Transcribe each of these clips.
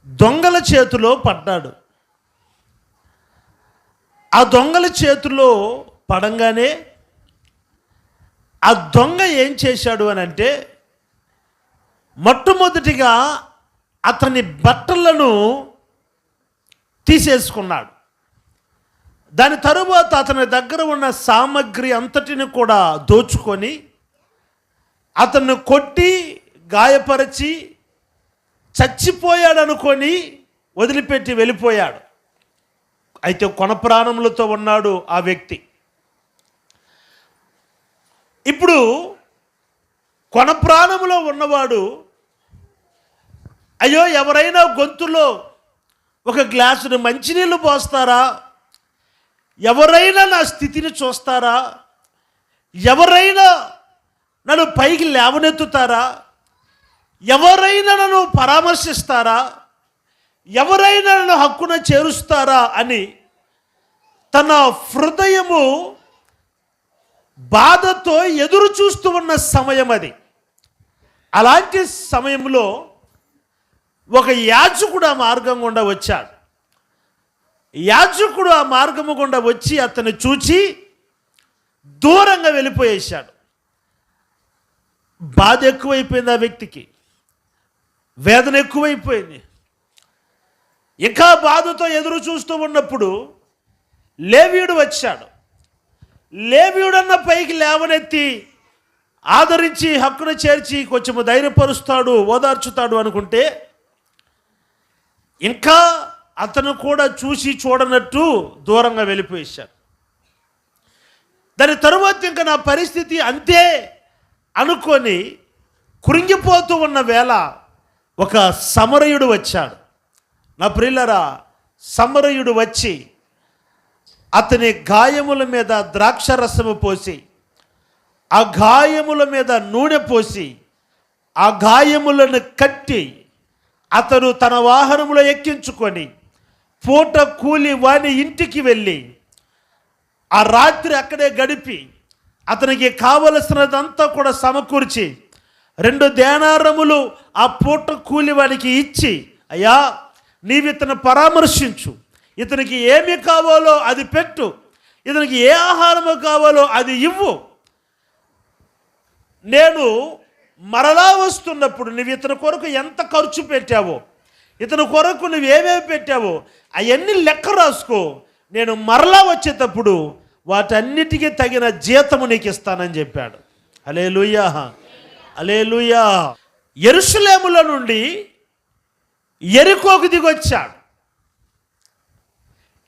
దొంగల చేతిలో పడ్డాడు. ఆ దొంగల చేతిలో పడంగానే ఆ దొంగ ఏం చేశాడు అని అంటే, మొట్టమొదటిగా అతని బట్టలను తీసేసుకున్నాడు. దాని తరువాత అతని దగ్గర ఉన్న సామగ్రి అంతటిని కూడా దోచుకొని అతన్ని కొట్టి గాయపరిచి చచ్చిపోయాడు అనుకొని వదిలిపెట్టి వెళ్ళిపోయాడు. అయితే కొన ప్రాణములతో ఉన్నాడు ఆ వ్యక్తి. ఇప్పుడు కొన ప్రాణములో ఉన్నవాడు, అయ్యో ఎవరైనా గొంతులో ఒక గ్లాసును మంచినీళ్ళు పోస్తారా, ఎవరైనా నా స్థితిని చూస్తారా, ఎవరైనా నన్ను పైకి లేవనెత్తుతారా, ఎవరైనా నన్ను పరామర్శిస్తారా, ఎవరైనా నన్ను హక్కున చేరుస్తారా అని తన హృదయము బాధతో ఎదురు చూస్తూ ఉన్న సమయం అది. అలాంటి సమయంలో ఒక యాజకుడు ఆ మార్గం గుండా వచ్చాడు. యాజకుడు ఆ మార్గము గుండా వచ్చి అతన్ని చూచి దూరంగా వెళ్ళిపోయేశాడు. బాధ ఎక్కువైపోయింది ఆ వ్యక్తికి, వేదన ఎక్కువైపోయింది. ఇంకా బాధతో ఎదురు చూస్తూ ఉన్నప్పుడు లేవీయుడు వచ్చాడు. లేవీయుడన్న పైకి లేవనెత్తి ఆదరించి హక్కును చేర్చి కొంచెం ధైర్యపరుస్తాడు, ఓదార్చుతాడు అనుకుంటే, ఇంకా అతను కూడా చూసి చూడనట్టు దూరంగా వెళ్ళిపోయేశాడు. దాని తరువాత ఇంకా నా పరిస్థితి అంతే అనుకొని కృంగిపోతూ ఉన్న వేళ ఒక సమరయుడు వచ్చాడు. నా ప్రియులరా, సమరయుడు వచ్చి అతని గాయముల మీద ద్రాక్షరసము పోసి, ఆ గాయముల మీద నూనె పోసి, ఆ గాయములను కట్టి అతను తన వాహనములో ఎక్కించుకొని పూట కూలి వాని ఇంటికి వెళ్ళి ఆ రాత్రి అక్కడే గడిపి అతనికి కావలసినదంతా కూడా సమకూర్చి 2 దేనారములు ఆ పూట కూలి వానికి ఇచ్చి, అయ్యా నీవు ఇతను పరామర్శించు, ఇతనికి ఏమి కావాలో అది పెట్టు, ఇతనికి ఏ ఆహారము కావాలో అది ఇవ్వు, నేను మరలా వస్తున్నప్పుడు నువ్వు ఇతని కొరకు ఎంత ఖర్చు పెట్టావో, ఇతని కొరకు నువ్వు ఏమేమి పెట్టావో అవన్నీ లెక్క రాసుకో, నేను మరలా వచ్చేటప్పుడు వాటన్నిటికీ తగిన జీతము నీకు ఇస్తానని చెప్పాడు. హల్లెలూయా, హల్లెలూయా. యెరూషలేములో నుండి యెరికోకు దిగొచ్చాడు.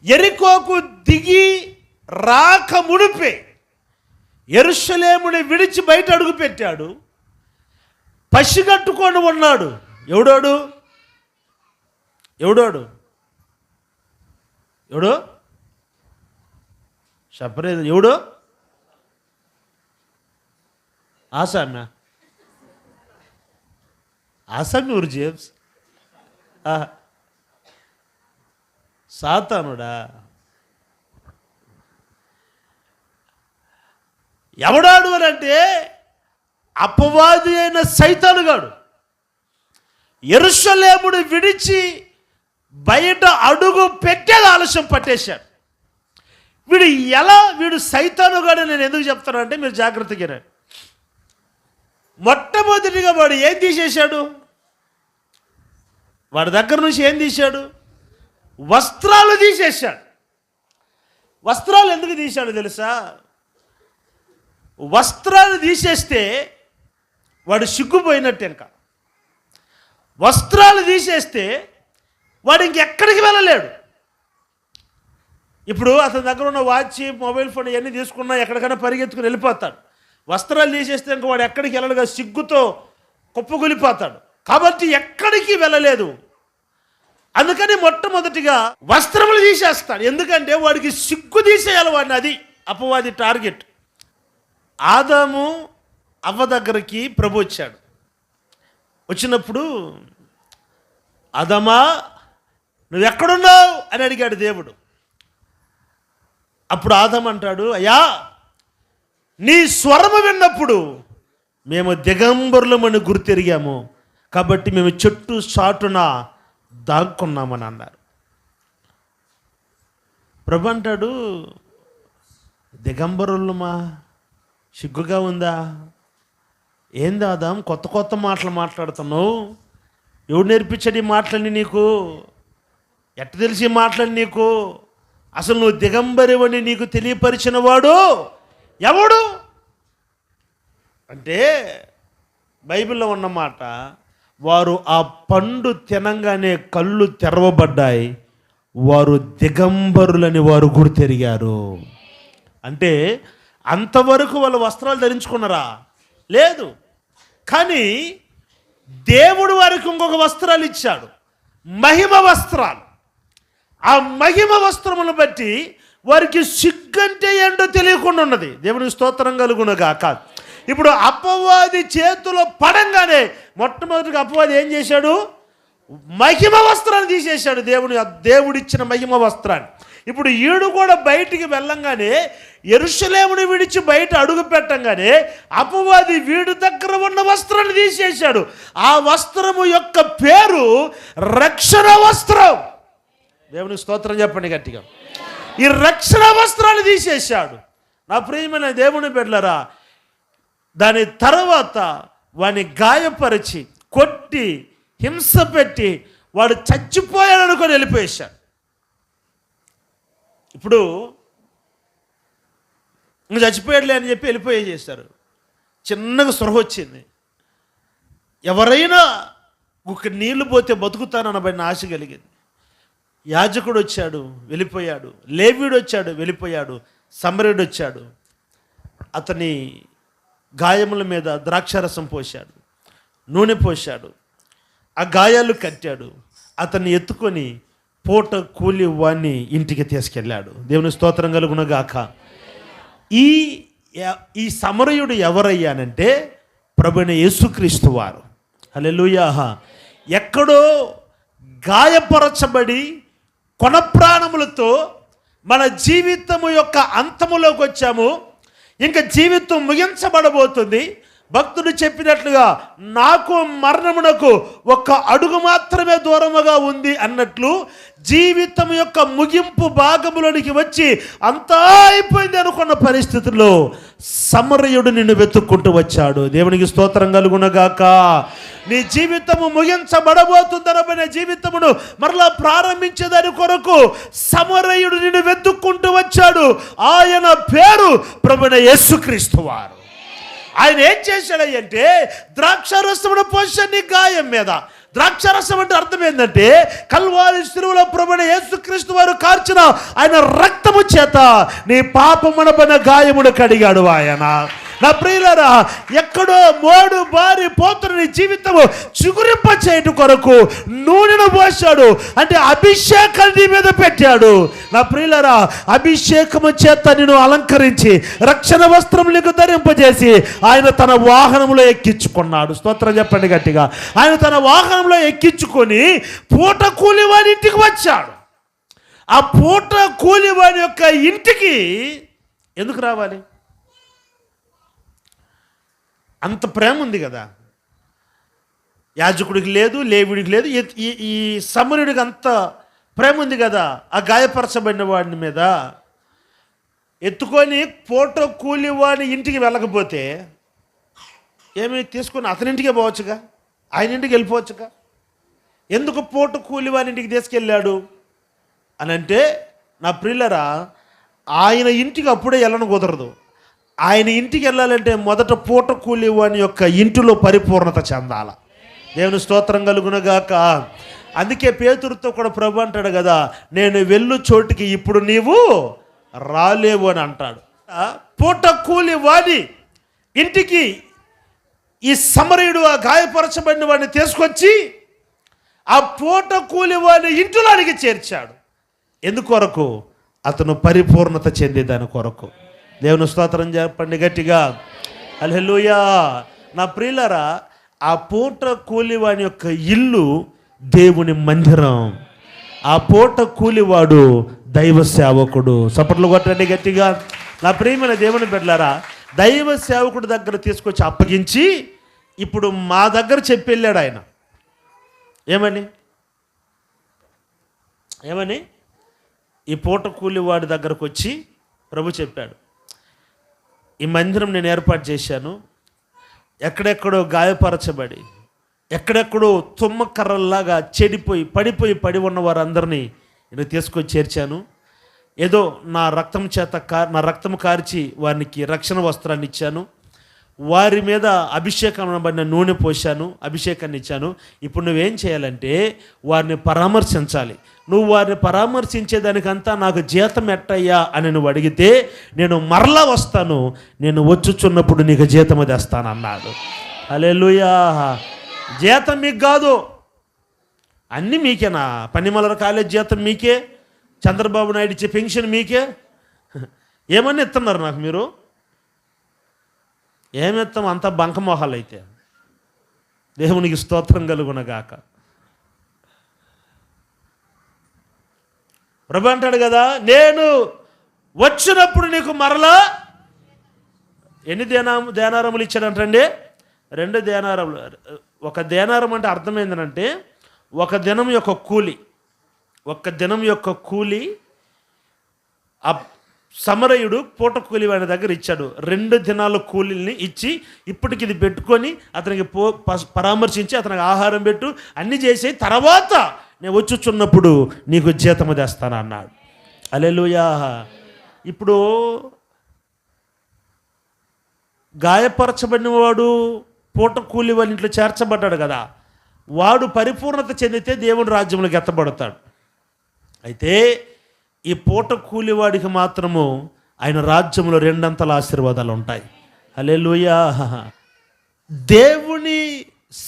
యెరికోకు దిగి రాక ముడిపే యెరూషలేముని విడిచి బయట అడుగు పెట్టాడు. పసిగట్టుకొని ఉన్నాడు. ఎవడోడు చెప్పలేదు. ఎవడు? ఆసామి ఊరు జేమ్స్, సాతానుడా. ఎవడాడు అని అంటే అపవాది అయిన సైతానుగాడు. యెరూషలేమును విడిచి బయట అడుగు పెట్టేది ఆలస్యం పట్టేశాడు. వీడు సైతానుగాడు నేను ఎందుకు చెప్తానంటే మీరు జాగ్రత్తగా రండి. మొట్టమొదటిగా వాడు ఏం తీసేశాడు? వాడి దగ్గర నుంచి ఏం తీశాడు? వస్త్రాలు తీసేశాడు. వస్త్రాలు ఎందుకు తీశాడు తెలుసా? వస్త్రాలు తీసేస్తే వాడు సిగ్గుపోయినట్టు. ఇంకా వస్త్రాలు తీసేస్తే వాడు ఇంకెక్కడికి వెళ్ళలేడు. ఇప్పుడు అతని దగ్గర ఉన్న వాచ్, మొబైల్ ఫోన్ ఇవన్నీ తీసుకున్నా ఎక్కడికైనా పరిగెత్తుకుని వెళ్ళిపోతాడు. వస్త్రాలు తీసేస్తే ఇంకా వాడు ఎక్కడికి వెళ్ళడుగా, సిగ్గుతో కుప్పగొలిపోతాడు. కాబట్టి ఎక్కడికి వెళ్ళలేదు. అందుకని మొట్టమొదటిగా వస్త్రములు తీసేస్తాడు. ఎందుకంటే వాడికి సిగ్గు తీసేయాలి వాడిని. అది అపవాది టార్గెట్. ఆదాము అవ్వ దగ్గరికి ప్రభు వచ్చాడు. వచ్చినప్పుడు, ఆదామా నువ్వు ఎక్కడున్నావు అని అడిగాడు దేవుడు. అప్పుడు ఆదాము అంటాడు, అయ్యా నీ స్వరము విన్నప్పుడు మేము దిగంబరులమని గుర్తెరిగాము, కాబట్టి మేము చెట్టు చాటున దాక్కున్నామని అన్నారు. ప్రభు అంటాడు, దిగంబరులమా, సిగ్గుగా ఉందా? ఏంది ఆదాం కొత్త కొత్త మాటలు మాట్లాడుతున్నావు? ఎవడు నేర్పించాడు ఈ మాటలన్నీ నీకు? ఎట్ట తెలిసి మాటలని నీకు? అసలు నువ్వు దిగంబరివని నీకు తెలియపరిచిన వాడు ఎవడు అంటే, బైబిల్లో ఉన్నమాట, వారు ఆ పండు తినంగానే కళ్ళు తెరవబడ్డాయి, వారు దిగంబరులని వారు గుర్తెరిగారు. అంటే అంతవరకు వాళ్ళు వస్త్రాలు ధరించుకున్నారా? లేదు. కానీ దేవుడు వారికి ఇంకొక వస్త్రాలు ఇచ్చాడు, మహిమ వస్త్రాలు. ఆ మహిమ వస్త్రమును బట్టి వారికి సిగ్గంటే ఏంటో తెలియకుండా ఉన్నది. దేవునికి స్తోత్రం కలుగునుగాక. ఇప్పుడు అపవాది చేతిలో పడంగానే మొట్టమొదటిగా అపవాది ఏం చేశాడు? మహిమ వస్త్రాన్ని తీసేశాడు. దేవుడిచ్చిన మహిమ వస్త్రాన్ని. ఇప్పుడు ఈడు కూడా బయటికి వెళ్ళంగానే, యెరూషలేమును విడిచి బయట అడుగు పెట్టంగానే అపవాది వీడి దగ్గర ఉన్న వస్త్రాన్ని తీసేశాడు. ఆ వస్త్రము యొక్క పేరు రక్షణ వస్త్రం. దేవునికి స్తోత్రం చెప్పండి గట్టిగా. ఈ రక్షణ వస్త్రాన్ని తీసేశాడు. నా ప్రియమైన దేవుని బిడ్డలారా, దాని తర్వాత వాడిని గాయపరిచి కొట్టి హింస పెట్టి వాడు చచ్చిపోయాడనుకొని వెళ్ళిపోయేశాడు. ఇప్పుడు ఇంక చచ్చిపోయాడులే అని చెప్పి వెళ్ళిపోయేసారు. చిన్నగా స్పృహ వచ్చింది. ఎవరైనా ఒక నీళ్లు పోతే బతుకుతాననబడిన ఆశ కలిగింది. యాజకుడు వచ్చాడు, వెళ్ళిపోయాడు. లేవీయుడు వచ్చాడు, వెళ్ళిపోయాడు. సమరయుడు వచ్చాడు, అతని గాయముల మీద ద్రాక్షారసం పోశాడు, నూనె పోశాడు, ఆ గాయాలు కట్టాడు. అతన్ని ఎత్తుకొని పూట కూలి వాణ్ణి ఇంటికి తీసుకెళ్ళాడు. దేవుని స్తోత్రం కలుగునుగాక. ఈ సమరయుడు ఎవరయ్యానంటే ప్రభువైన యేసుక్రీస్తు వారు. హల్లెలూయా. ఎక్కడో గాయపరచబడి కొన ప్రాణములతో మన జీవితము యొక్క అంతములోకి వచ్చాము. ఇంకా జీవితం ముగించబడబోతుంది. భక్తుడు చెప్పినట్లుగా నాకు మరణమునకు ఒక్క అడుగు మాత్రమే దూరముగా ఉంది అన్నట్లు జీవితం యొక్క ముగింపు భాగములోనికి వచ్చి అంతా అయిపోయింది అనుకున్న పరిస్థితుల్లో సమరయుడు నిన్ను వెతుక్కుంటూ వచ్చాడు. దేవునికి స్తోత్రం కలుగునగాక. నీ జీవితము ముగించబడబోతుందనబడిన జీవితమును మరలా ప్రారంభించేదాని కొరకు సమరయుడు నిన్ను వెతుక్కుంటూ వచ్చాడు. ఆయన పేరు ప్రభువైన యేసుక్రీస్తు వారు. ఆయన ఏం చేశాడంటే ద్రాక్షారసమును పోశాడు నీ గాయం మీద. ద్రాక్షారసం అంటే అర్థం ఏంటంటే కల్వారి శిలువలో ప్రభువైన యేసుక్రీస్తు వారు కార్చిన ఆయన రక్తము చేత నీ పాపమునబడిన గాయమును కడిగాడు ఆయన. నా ప్రియులారా, ఎక్కడో మోడు బారి పోతున్న నీ జీవితము చిగురింప చేయటం కొరకు నూనెను పోశాడు. అంటే అభిషేకాన్ని నీ మీద పెట్టాడు. నా ప్రియులారా, అభిషేకము చేత నిన్ను అలంకరించి రక్షణ వస్త్రం నీకు ధరింపజేసి ఆయన తన వాహనంలో ఎక్కించుకున్నాడు. స్తోత్రం చెప్పండి గట్టిగా. ఆయన తన వాహనంలో ఎక్కించుకొని పూట కూలివాని ఇంటికి వచ్చాడు. ఆ పూట కూలివాని యొక్క ఇంటికి ఎందుకు రావాలి? అంత ప్రేమ ఉంది కదా. యాజకుడికి లేదు, లేవీయుడికి లేదు, ఈ సమరయుడికి అంత ప్రేమ ఉంది కదా. ఆ గాయపరచబడిన వాడిని మీద ఎత్తుకొని పూట కూలి వాడిని ఇంటికి వెళ్ళకపోతే ఏమి తీసుకొని అతనింటికే పోవచ్చుగా, ఆయన ఇంటికి వెళ్ళిపోవచ్చుగా. ఎందుకు పూట కూలి వాడి ఇంటికి తీసుకెళ్ళాడు అని అంటే, నా ప్రియులరా, ఆయన ఇంటికి అప్పుడే వెళ్ళను కుదరదు. ఆయన ఇంటికి వెళ్ళాలంటే మొదట పూట కూలి వాని యొక్క ఇంటిలో పరిపూర్ణత చెందాల. దేవుని స్తోత్రం కలుగునగాక. అందుకే పేతురుతో కూడా ప్రభు అంటాడు కదా, నేను వెళ్ళు చోటికి ఇప్పుడు నీవు రాలేవు అని అంటాడు. పూట కూలి వాడి ఇంటికి ఈ సమరయుడు ఆ గాయపరచబడిన వాడిని తీసుకొచ్చి ఆ పూట కూలి వాడిని ఇంటిలోనికి చేర్చాడు. ఎందుకొరకు? అతను పరిపూర్ణత చెందేదాని కొరకు. దేవుని స్తోత్రం చెప్పండి గట్టిగా. హల్లెలూయా. నా ప్రియులారా, ఆ పూట కూలివాని యొక్క ఇల్లు దేవుని మందిరం. ఆ పూట కూలివాడు దైవ సేవకుడు. చప్పట్లు కొట్టండి గట్టిగా. నా ప్రియమైన దేవుని బిడ్డలారా, దైవ సేవకుడి దగ్గర తీసుకొచ్చి అప్పగించి ఇప్పుడు మా దగ్గర చెప్పి వెళ్ళాడు ఆయన. ఏమని? ఏమని? ఈ పూట కూలివాడి దగ్గరకు వచ్చి ప్రభు చెప్పాడు, ఈ మందిరం నేను ఏర్పాటు చేశాను, ఎక్కడెక్కడో గాయపరచబడి ఎక్కడెక్కడో తుమ్మకర్రల్లాగా చెడిపోయి పడి ఉన్న వారందరినీ నేను తీసుకొచ్చి చేర్చాను. ఏదో నా రక్తం కార్చి వారికి రక్షణ వస్త్రాన్ని ఇచ్చాను, వారి మీద అభిషేకం నూనె పోశాను, అభిషేకాన్ని ఇచ్చాను. ఇప్పుడు నువ్వేం చేయాలంటే వారిని పరామర్శించాలి. నువ్వు వారిని పరామర్శించేదానికంతా నాకు జీతం ఎట్టయ్యా అని నువ్వు అడిగితే నేను మరలా వస్తాను, నేను వచ్చుచున్నప్పుడు నీకు జీతం తెస్తాను అన్నాడు. హల్లెలూయా. జీతం మీకు కాదు, అన్నీ మీకేనా? పనిమలర కాలేజ్ జీతం మీకే, చంద్రబాబు నాయుడు ఇచ్చే పెన్షన్ మీకే. ఏమని ఇస్తున్నారు నాకు మీరు? ఏమిస్తాం? అంతా బంకమోహాలు అయితే. దేవునికి స్తోత్రం కలుగునగాక. ప్రభు అంటాడు కదా, నేను వచ్చినప్పుడు నీకు మరలా ఎన్ని దేనారములు ఇచ్చాడంటండి? 2 దేనారములు. ఒక దేనారం అంటే అర్థమైందనంటే ఒక దినం యొక్క కూలి. ఒక్క దినం యొక్క కూలి ఆ సమరయుడు పూట కూలి వాడి దగ్గర ఇచ్చాడు. 2 దినాల కూలీని ఇచ్చి ఇప్పటికి ఇది పెట్టుకొని అతనికి పరామర్శించి అతనికి ఆహారం పెట్టు అన్నీ చేసి తర్వాత నేను వచ్చుచున్నప్పుడు నీకు జీతము తెస్తాను అన్నాడు. హల్లెలూయా. ఇప్పుడు గాయపరచబడిన వాడు పూట కూలి వాళ్ళ ఇంట్లో చేర్చబడ్డాడు కదా, వాడు పరిపూర్ణత చెందితే దేవుని రాజ్యంలోకి ఎత్తబడతాడు. అయితే ఈ పూట కూలివాడికి మాత్రము ఆయన రాజ్యంలో 2 అంతల ఆశీర్వాదాలు ఉంటాయి. హల్లెలూయా. దేవుని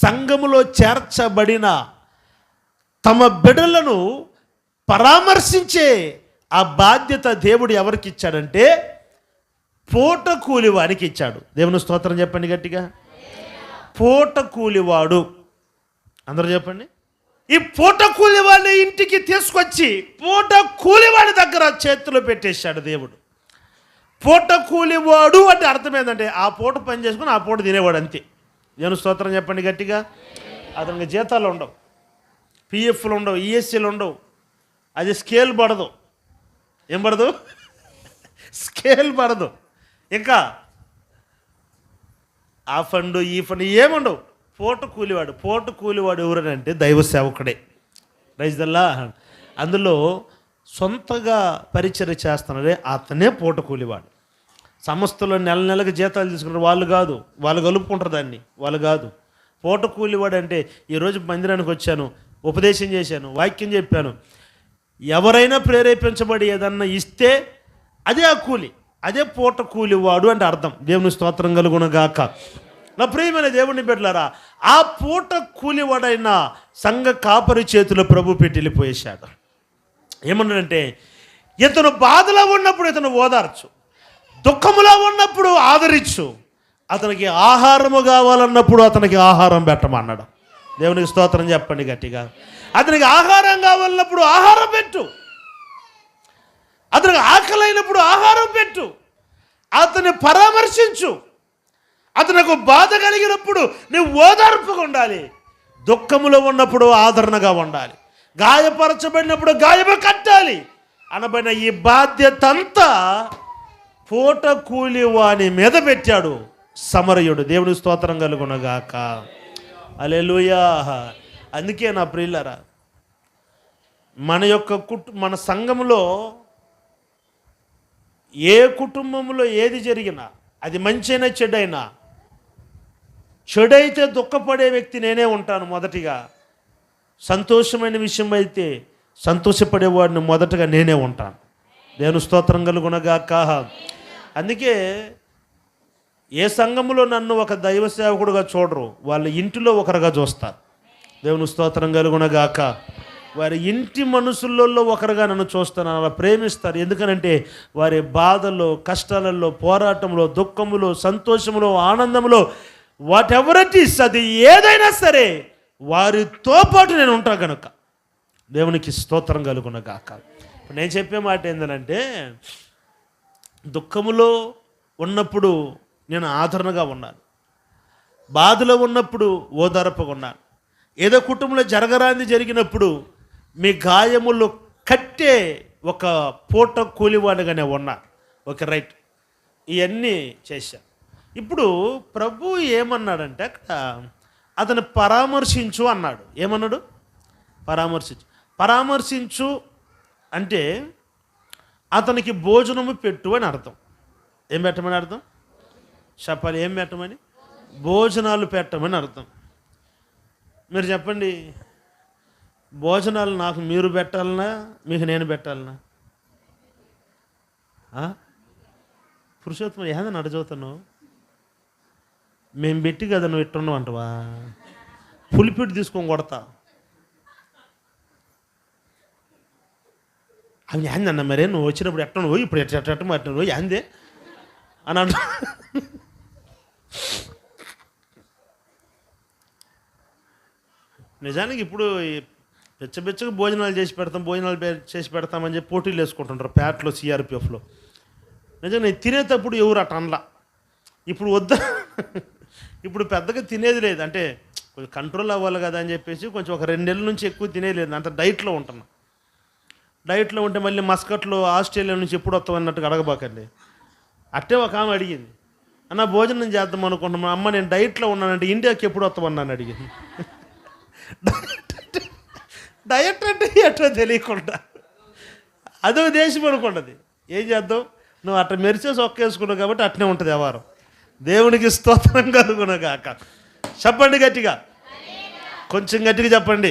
సంఘములో చేర్చబడిన తమ బిడ్డలను పరామర్శించే ఆ బాధ్యత దేవుడు ఎవరికి ఇచ్చాడంటే పూట కూలివాడికి ఇచ్చాడు. దేవుని స్తోత్రం చెప్పండి గట్టిగా. పూట కూలివాడు, అందరూ చెప్పండి. ఈ పూట కూలివాడిని ఇంటికి తీసుకొచ్చి పూట కూలివాడి దగ్గర చేతిలో పెట్టేశాడు దేవుడు. పూట కూలివాడు అంటే అర్థం ఏంటంటే ఆ పూట పని చేసుకుని ఆ పూట తినేవాడు, అంతే. దేవుని స్తోత్రం చెప్పండి గట్టిగా. అతనికి జీతాలు ఉండవు, పిఎఫ్లు ఉండవు, ఈఎస్సీలు ఉండవు, అది స్కేల్ పడదు. ఏం పడదు? స్కేల్ పడదు. ఇంకా ఆ ఫండ్ ఈ ఫండ్ ఏముండవు. పూట కూలివాడు ఎవరనంటే దైవ సేవకుడే. రైజ్దల్లా. అందులో సొంతగా పరిచర్య చేస్తున్నాడే అతనే పూట కూలివాడు. సంస్థలో నెలకు జీతాలు తీసుకుంటారు వాళ్ళు కాదు, వాళ్ళు కలుపుకుంటారు దాన్ని, వాళ్ళు కాదు. పూట కూలివాడు అంటే ఈరోజు మందిరానికి వచ్చాను, ఉపదేశం చేశాను, వాక్యం చెప్పాను, ఎవరైనా ప్రేరేపించబడి ఏదన్నా ఇస్తే అదే ఆ కూలి, అదే పూట కూలివాడు అంటే అర్థం. దేవుని స్తోత్రం కలుగునగాక. నా ప్రియమైన దేవుని బిడ్డలారా, ఆ పూట కూలివాడైన సంఘ కాపరి చేతిలో ప్రభు పెట్టి వెళ్ళిపోయేశాడు. ఏమన్నాడంటే ఇతను బాధలో ఉన్నప్పుడు ఇతను ఓదార్చు, దుఃఖములో ఉన్నప్పుడు ఆదరించు, అతనికి ఆహారము కావాలన్నప్పుడు అతనికి ఆహారం పెట్టమన్నాడు. దేవునికి స్తోత్రం చెప్పండి గట్టిగా. అతనికి ఆహారం కావాలన్నప్పుడు ఆహారం పెట్టు, అతనికి ఆకలైనప్పుడు ఆహారం పెట్టు, అతన్ని పరామర్శించు, అతనికి బాధ కలిగినప్పుడు నువ్వు ఓదార్పుగా ఉండాలి, దుఃఖములో ఉన్నప్పుడు ఆదరణగా ఉండాలి, గాయపరచబడినప్పుడు గాయము కట్టాలి అనబడిన ఈ బాధ్యత అంతా పూట కూలి వాని మీద పెట్టాడు సమరయుడు. దేవుని స్తోత్రం కలుగునగాక. హల్లెలూయా. అందుకే నా ప్రియులారా, మన సంఘంలో ఏ కుటుంబంలో ఏది జరిగినా అది మంచైనా చెడైనా, చెడైతే దుఃఖపడే వ్యక్తి నేనే ఉంటాను మొదటిగా, సంతోషమైన విషయం అయితే సంతోషపడేవాడిని మొదటగా నేనే ఉంటాను. దేవుని స్తోత్రం కలుగునగాక. అందుకే ఏ సంఘంలో నన్ను ఒక దైవ సేవకుడుగా చూడరు, వాళ్ళ ఇంటిలో ఒకరుగా చూస్తారు. దేవుని స్తోత్రం కలుగునగాక. వారి ఇంటి మనుషులలో ఒకరుగా నన్ను చూస్తాను, అలా ప్రేమిస్తారు. ఎందుకనంటే వారి బాధల్లో, కష్టాలలో, పోరాటంలో, దుఃఖములో, సంతోషంలో, ఆనందంలో, వాట్ ఎవర్ ఇట్ ఈస్, అది ఏదైనా సరే వారితో పాటు నేను ఉంటాను కనుక దేవునికి స్తోత్రం కలుగునగాక. ఇప్పుడు నేను చెప్పే మాట ఏంటంటే, దుఃఖములో ఉన్నప్పుడు నేను ఆదరణగా ఉన్నాను, బాధలో ఉన్నప్పుడు ఓదార్పుగా ఉన్నాను. ఏదో కుటుంబంలో జరగరాంది జరిగినప్పుడు మీ గాయములు కట్టే ఒక పూట కూలివాడుగానే ఉన్నా. Okay, right. ఇవన్నీ చేశా. ఇప్పుడు ప్రభు ఏమన్నాడంటే అక్కడ అతను పరామర్శించు అన్నాడు. ఏమన్నాడు? పరామర్శించు అంటే అతనికి భోజనము పెట్టు అని అర్థం. ఏం పెట్టమని అర్థం? చెప్పాలి. ఏం పెట్టమని? భోజనాలు పెట్టమని అర్థం. మీరు చెప్పండి, భోజనాలు నాకు మీరు పెట్టాలనా, మీకు నేను పెట్టాలనా? పురుషోత్తమ ఏదైనా అడచవుతున్నావు? మేము పెట్టి కదా నువ్వు ఇట్టున్నావు అంటవా? పులిపిట్టు తీసుకొని కొడతా. అవి ఏందన్న మరే నువ్వు వచ్చినప్పుడు ఎట్ట నువ్వు ఇప్పుడు ఎట్ట మరి నువ్వు ఏందే అని అంట. నిజానికి ఇప్పుడు పిచ్చగా భోజనాలు చేసి పెడతామని చెప్పి పోటీలు వేసుకుంటుంటారు ప్యాట్లో, సిఆర్పిఎఫ్లో. నిజంగా నేను తినేటప్పుడు ఎవరు అట్ట అనలా. ఇప్పుడు వద్దా, ఇప్పుడు పెద్దగా తినేది లేదు. అంటే కొంచెం కంట్రోల్ అవ్వాలి కదా అని చెప్పేసి కొంచెం ఒక 2 నెలల నుంచి ఎక్కువ తినేది లేదు. అంత డైట్లో ఉంటున్నా. డైట్లో ఉంటే మళ్ళీ మస్కట్లో ఆస్ట్రేలియా నుంచి ఎప్పుడు వస్తాం అన్నట్టుగా అడగబాకండి. అట్టే ఒక ఆమె అడిగింది, అన్న భోజనం చేద్దాం అనుకుంటున్నాం. అమ్మ నేను డైట్లో ఉన్నానంటే ఇండియాకి ఎప్పుడు వస్తామన్నాను అడిగింది. డయట్ అంటే ఎట్లా తెలియకుండా అదో దేశం అనుకుంటుంది. ఏం చేద్దాం, నువ్వు అట్లా మెరిచేసి ఒక్కేసుకున్నావు కాబట్టి అట్నే ఉంటుంది వ్యవహారం. దేవునికి స్తోత్రం కలుగునగాక. చెప్పండి గట్టిగా, కొంచెం గట్టిగా చెప్పండి.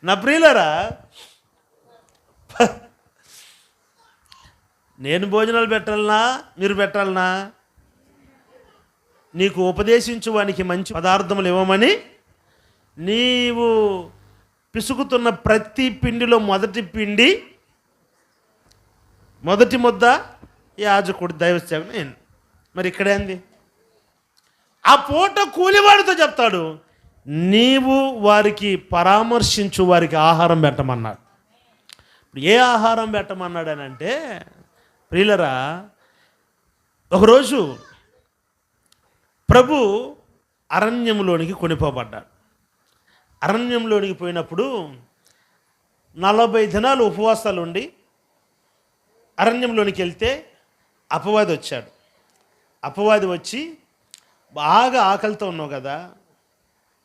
నా ప్రియులారా, నేను భోజనాలు పెట్టాలనా మీరు పెట్టాలనా? నీకు ఉపదేశించువానికి మంచి పదార్థములు ఇవ్వమని నీవు పిసుకుతున్న ప్రతి పిండిలో మొదటి ముద్ద యాజకుడు దైవసేవకుడు నేను. మరి ఇక్కడేంది? ఆ పూట కూలివాడితో చెప్తాడు, నీవు వారికి పరామర్శించు, వారికి ఆహారం పెట్టమన్నాడు. ఇప్పుడు ఏ ఆహారం పెట్టమన్నాడు అని అంటే, ప్రియులరా, ఒకరోజు ప్రభు అరణ్యంలోనికి కొనిపోబడ్డాడు. అరణ్యంలోనికి పోయినప్పుడు 40 దినాలు ఉపవాసాలు ఉండి అరణ్యంలోనికి వెళ్తే అపవాది వచ్చాడు. అపవాది వచ్చి, బాగా ఆకలితో ఉన్నావు కదా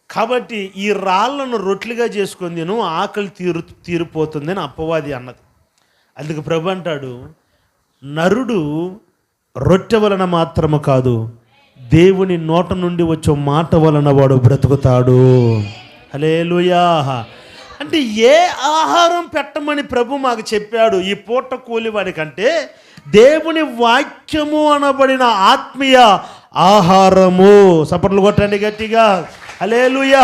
కాబట్టి ఈ రాళ్లను రొట్లుగా చేసుకొని తిను, ఆకలి తీరిపోతుందని అపవాది అన్నది. అందుకు ప్రభు అంటాడు, నరుడు రొట్టె వలన మాత్రము కాదు, దేవుని నోట నుండి వచ్చే మాట వలన వాడు బ్రతుకుతాడు. హల్లెలూయా. అంటే ఏ ఆహారం పెట్టమని ప్రభు మాకు చెప్పాడు? ఈ పూట కూలివాడి కంటే దేవుని వాక్యము అనబడిన ఆత్మీయ ఆహారము. సపర్లు కొట్టండి గట్టిగా. హల్లెలూయా.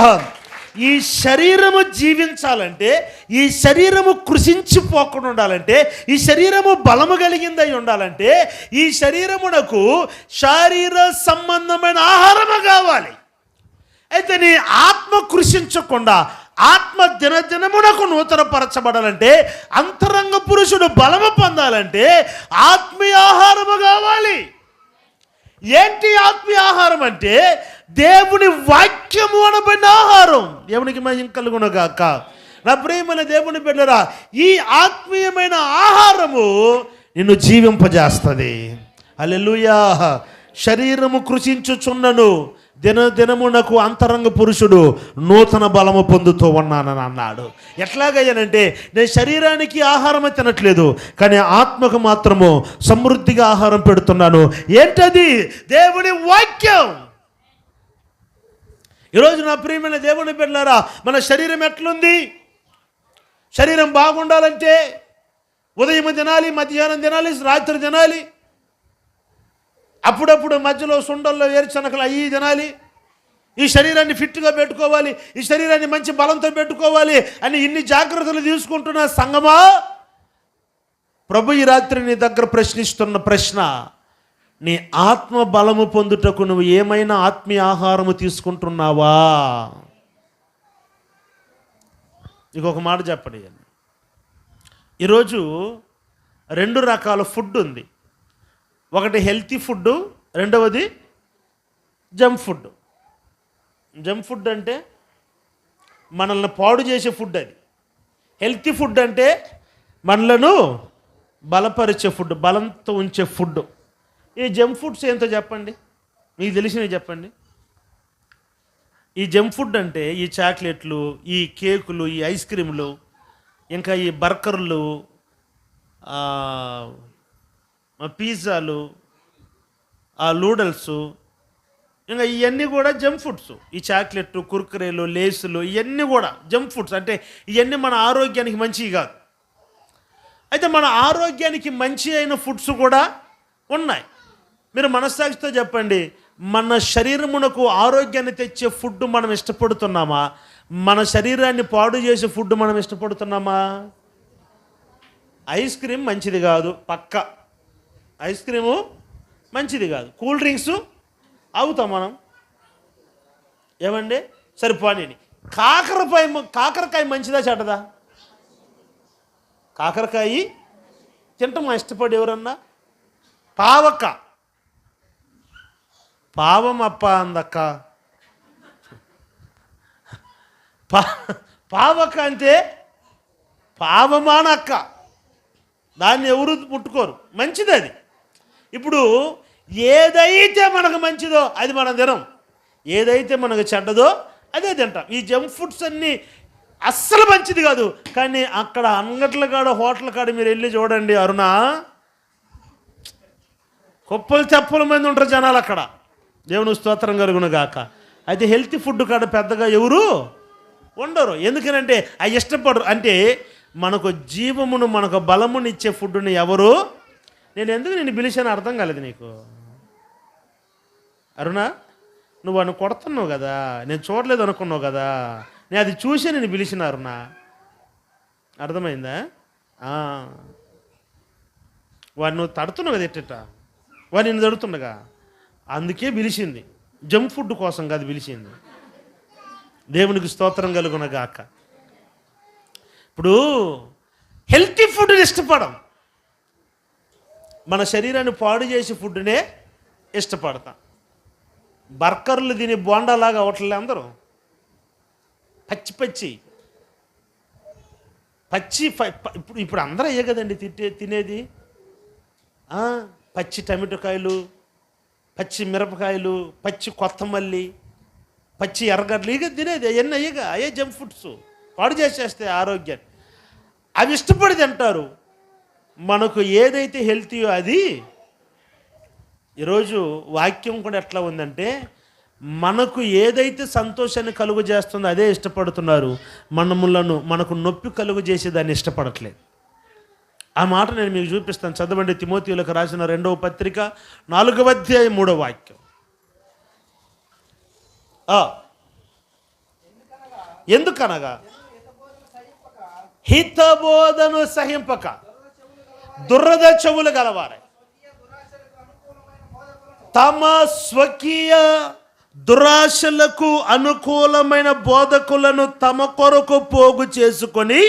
ఈ శరీరము జీవించాలంటే, ఈ శరీరము కృషించిపోకుండా ఉండాలంటే, ఈ శరీరము బలము కలిగిందై ఉండాలంటే, ఈ శరీరమునకు శారీర సంబంధమైన ఆహారము కావాలి. అయితే నీ ఆత్మ కృషించకుండా ఆత్మ దినదినమునకు నూతనపరచబడాలంటే, అంతరంగ పురుషుడు బలము పొందాలంటే ఆత్మీయ ఆహారము కావాలి. ఏంటి ఆత్మీయ ఆహారం అంటే? దేవుని వాక్యము అనబడిన ఆహారం. దేవునికి మహిమ కలుగునుగాక. నా ప్రియమైన దేవుని బిడ్డలారా, ఈ ఆత్మీయమైన ఆహారము నిన్ను జీవింపజేస్తుంది. హల్లెలూయా. శరీరము కృషించుచున్నను, దినదినమునకు అంతరంగ పురుషుడు నూతన బలము పొందుతూ ఉన్నానని అన్నాడు. ఎట్లాగయ్యానంటే, నేను శరీరానికి ఆహారమే తినట్లేదు, కానీ ఆత్మకు మాత్రము సమృద్ధిగా ఆహారం పెడుతున్నాను. ఏంటది? దేవుని వాక్యం. ఈరోజు నా ప్రియమైన దేవుని బిడ్డలారా, మన శరీరం ఎట్లుంది? శరీరం బాగుండాలంటే ఉదయం తినాలి, మధ్యాహ్నం తినాలి, రాత్రి తినాలి, అప్పుడప్పుడు మధ్యలో సుండల్లో ఏరుచనకలు అయ్యి తినాలి. ఈ శరీరాన్ని ఫిట్గా పెట్టుకోవాలి, ఈ శరీరాన్ని మంచి బలంతో పెట్టుకోవాలి అని ఇన్ని జాగ్రత్తలు తీసుకుంటున్న సంగమా, ప్రభు ఈ రాత్రి నీ దగ్గర ప్రశ్నిస్తున్న ప్రశ్న, నీ ఆత్మ బలము పొందుటకు నువ్వు ఏమైనా ఆత్మీయ ఆహారము తీసుకుంటున్నావా? ఇంకొక మాట చెప్పండి. ఈరోజు 2 రకాల ఫుడ్ ఉంది. ఒకటి హెల్తీ ఫుడ్, రెండవది జంక్ ఫుడ్. జంక్ ఫుడ్ అంటే మనల్ని పాడు చేసే ఫుడ్. అది హెల్తీ ఫుడ్ అంటే మనలను బలపరిచే ఫుడ్, బలంతో ఉంచే ఫుడ్. ఈ జంక్ ఫుడ్స్ ఏంటో చెప్పండి, మీకు తెలిసినవి చెప్పండి. ఈ జంక్ ఫుడ్ అంటే ఈ చాక్లెట్లు, ఈ కేకులు, ఈ ఐస్ క్రీములు, ఇంకా ఈ బర్గర్లు, పిజ్జాలు, నూడిల్స్, ఇంకా ఇవన్నీ కూడా జంక్ ఫుడ్స్. ఈ చాక్లెట్లు, కుర్కురేలు, లేసులు, ఇవన్నీ కూడా జంక్ ఫుడ్స్. అంటే ఇవన్నీ మన ఆరోగ్యానికి మంచివి కాదు. అయితే మన ఆరోగ్యానికి మంచి అయిన ఫుడ్స్ కూడా ఉన్నాయి. మీరు మనస్సాక్షితో చెప్పండి, మన శరీరమునకు ఆరోగ్యాన్ని తెచ్చే ఫుడ్ మనం ఇష్టపడుతున్నామా? మన శరీరాన్ని పాడు చేసే ఫుడ్ మనం ఇష్టపడుతున్నామా? ఐస్ క్రీమ్ మంచిది కాదు, పక్క ఐస్ క్రీము మంచిది కాదు. కూల్ డ్రింక్స్ అవుతాం మనం, ఏమండి? సరిపోని కాకరకాయ మంచిదా చెడ్డదా? కాకరకాయ తింటామా ఇష్టపడి ఎవరన్నా? పావమప్ప అందక్క. పావక అంటే పావమానక్క, దాన్ని ఎవరు ముట్టుకోరు, మంచిది అది. ఇప్పుడు ఏదైతే మనకు మంచిదో అది మనం తినం, ఏదైతే మనకు చెడ్డదో అదే తింటాం. ఈ జంక్ ఫుడ్స్ అన్నీ అస్సలు మంచిది కాదు. కానీ అక్కడ అంగట్ల కాడ, హోటల్ కాడ మీరు వెళ్ళి చూడండి అరుణ, కుప్పలు తెప్పల మంది ఉంటారు జనాలు అక్కడ. దేవుని స్తోత్రం కలుగును గాక. అయితే హెల్తీ ఫుడ్ కాడ పెద్దగా ఎవరు ఉండరు. ఎందుకనంటే అవి ఇష్టపడరు. అంటే మనకు జీవమును, మనకు బలమునిచ్చే ఫుడ్ని ఎవరు, నేను పిలిచాను అర్థం కాలేదు నీకు అరుణ. నువ్వు అని కొడుతున్నావు కదా, నేను చూడలేదు అనుకున్నావు కదా, నేను అది చూసే నేను పిలిచిన అరుణ. అర్థమైందా? వాడు నువ్వు తడుతున్నావు కదా, ఎట్టట వాడు నిన్ను తడుతుండగా, అందుకే పిలిచింది. జంక్ ఫుడ్ కోసం కాదు పిలిచింది. దేవునికి స్తోత్రం కలుగునగాక. ఇప్పుడు హెల్తీ ఫుడ్ని ఇష్టపడం, మన శరీరాన్ని పాడు చేసే ఫుడ్నే ఇష్టపడతాం. బర్గర్లు తిని బోండాలాగా అవట్లే అందరూ, పచ్చి ఇప్పుడు అందరూ అయ్యే కదండి తినేది. పచ్చి టమాటోకాయలు, పచ్చి మిరపకాయలు, పచ్చి కొత్తమల్లి, పచ్చి ఎర్రగడ్డలు, ఇక తినేది అవన్నీ అయ్యే జంక్ ఫుడ్స్, పాడు చేసేస్తాయి ఆరోగ్యాన్ని. అవి ఇష్టపడి తింటారు. మనకు ఏదైతే హెల్తీయో అది. ఈరోజు వాక్యం కూడా ఎట్లా ఉందంటే, మనకు ఏదైతే సంతోషాన్ని కలుగు చేస్తుందో అదే ఇష్టపడుతున్నారు, మనకు నొప్పి కలుగు చేసి దాన్ని ఇష్టపడట్లేదు. ఆ మాట నేను మీకు చూపిస్తాను. చదవండి, తిమోతియులకు రాసిన 2వ పత్రిక 4వ అధ్యాయం 3వ వాక్యం. ఎందుకనగా హితబోధను సహింపక దురద చెవులు గలవారై తమ స్వకీయ దురాశలకు అనుకూలమైన బోధకులను తమ కొరకు పోగు చేసుకొని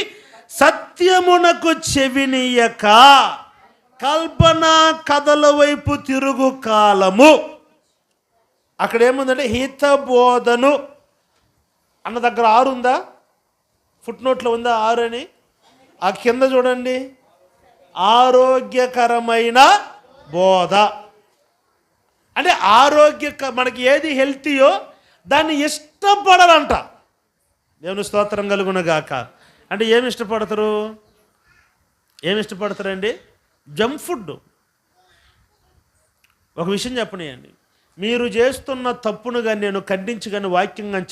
సత్యమునకు చెవినీయక కల్పన కథల వైపు తిరుగు కాలము. అక్కడ ఏముందంటే హితబోధను అన్న దగ్గర 6 ఉందా? ఫుట్ నోట్లో ఉందా 6 అని? ఆ కింద చూడండి, ఆరోగ్యకరమైన బోధ. అంటే మనకి ఏది హెల్తీయో దాన్ని ఇష్టపడాలంట. దేవుని స్తోత్రం కలుగునగాక. అంటే ఏమి ఇష్టపడతారండి? Junk food. ఒక విషయం చెప్పనియండి, మీరు చేస్తున్న తప్పును కానీ నేను ఖండించి కానీ వాక్యం కానీ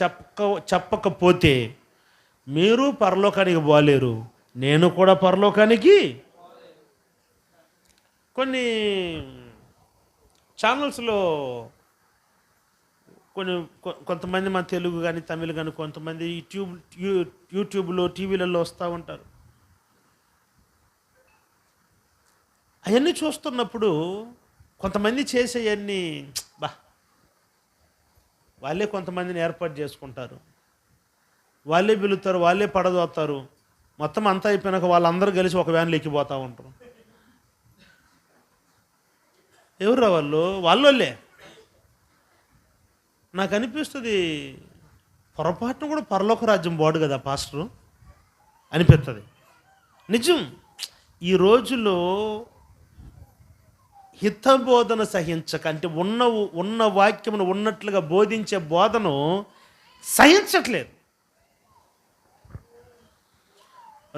చెప్పకపోతే మీరు పరలోకానికి పోలేరు, నేను కూడా పరలోకానికి. కొన్ని ఛానల్స్లో కొంతమంది మన తెలుగు కానీ తమిళ్ కానీ కొంతమంది యూట్యూబ్లో టీవీలలో వస్తూ ఉంటారు. అవన్నీ చూస్తున్నప్పుడు కొంతమంది చేసేవన్నీ వాళ్ళే కొంతమందిని ఏర్పాటు చేసుకుంటారు, వాళ్ళే పిలుస్తారు, వాళ్ళే పడదోస్తారు. మొత్తం అంతా అయిపోయినాక వాళ్ళందరూ కలిసి ఒక వ్యాన్లో ఎక్కిపోతూ ఉంటారు. ఎవరు వాళ్ళోళ్ళే. నాకు అనిపిస్తుంది, పొరపాటును కూడా పరలోక రాజ్యం పోడు కదా పాస్టరు అనిపిస్తుంది. నిజం. ఈ రోజులో హితబోధన సహించక, అంటే ఉన్న వాక్యమును ఉన్నట్లుగా బోధించే బోధను సహించట్లేదు.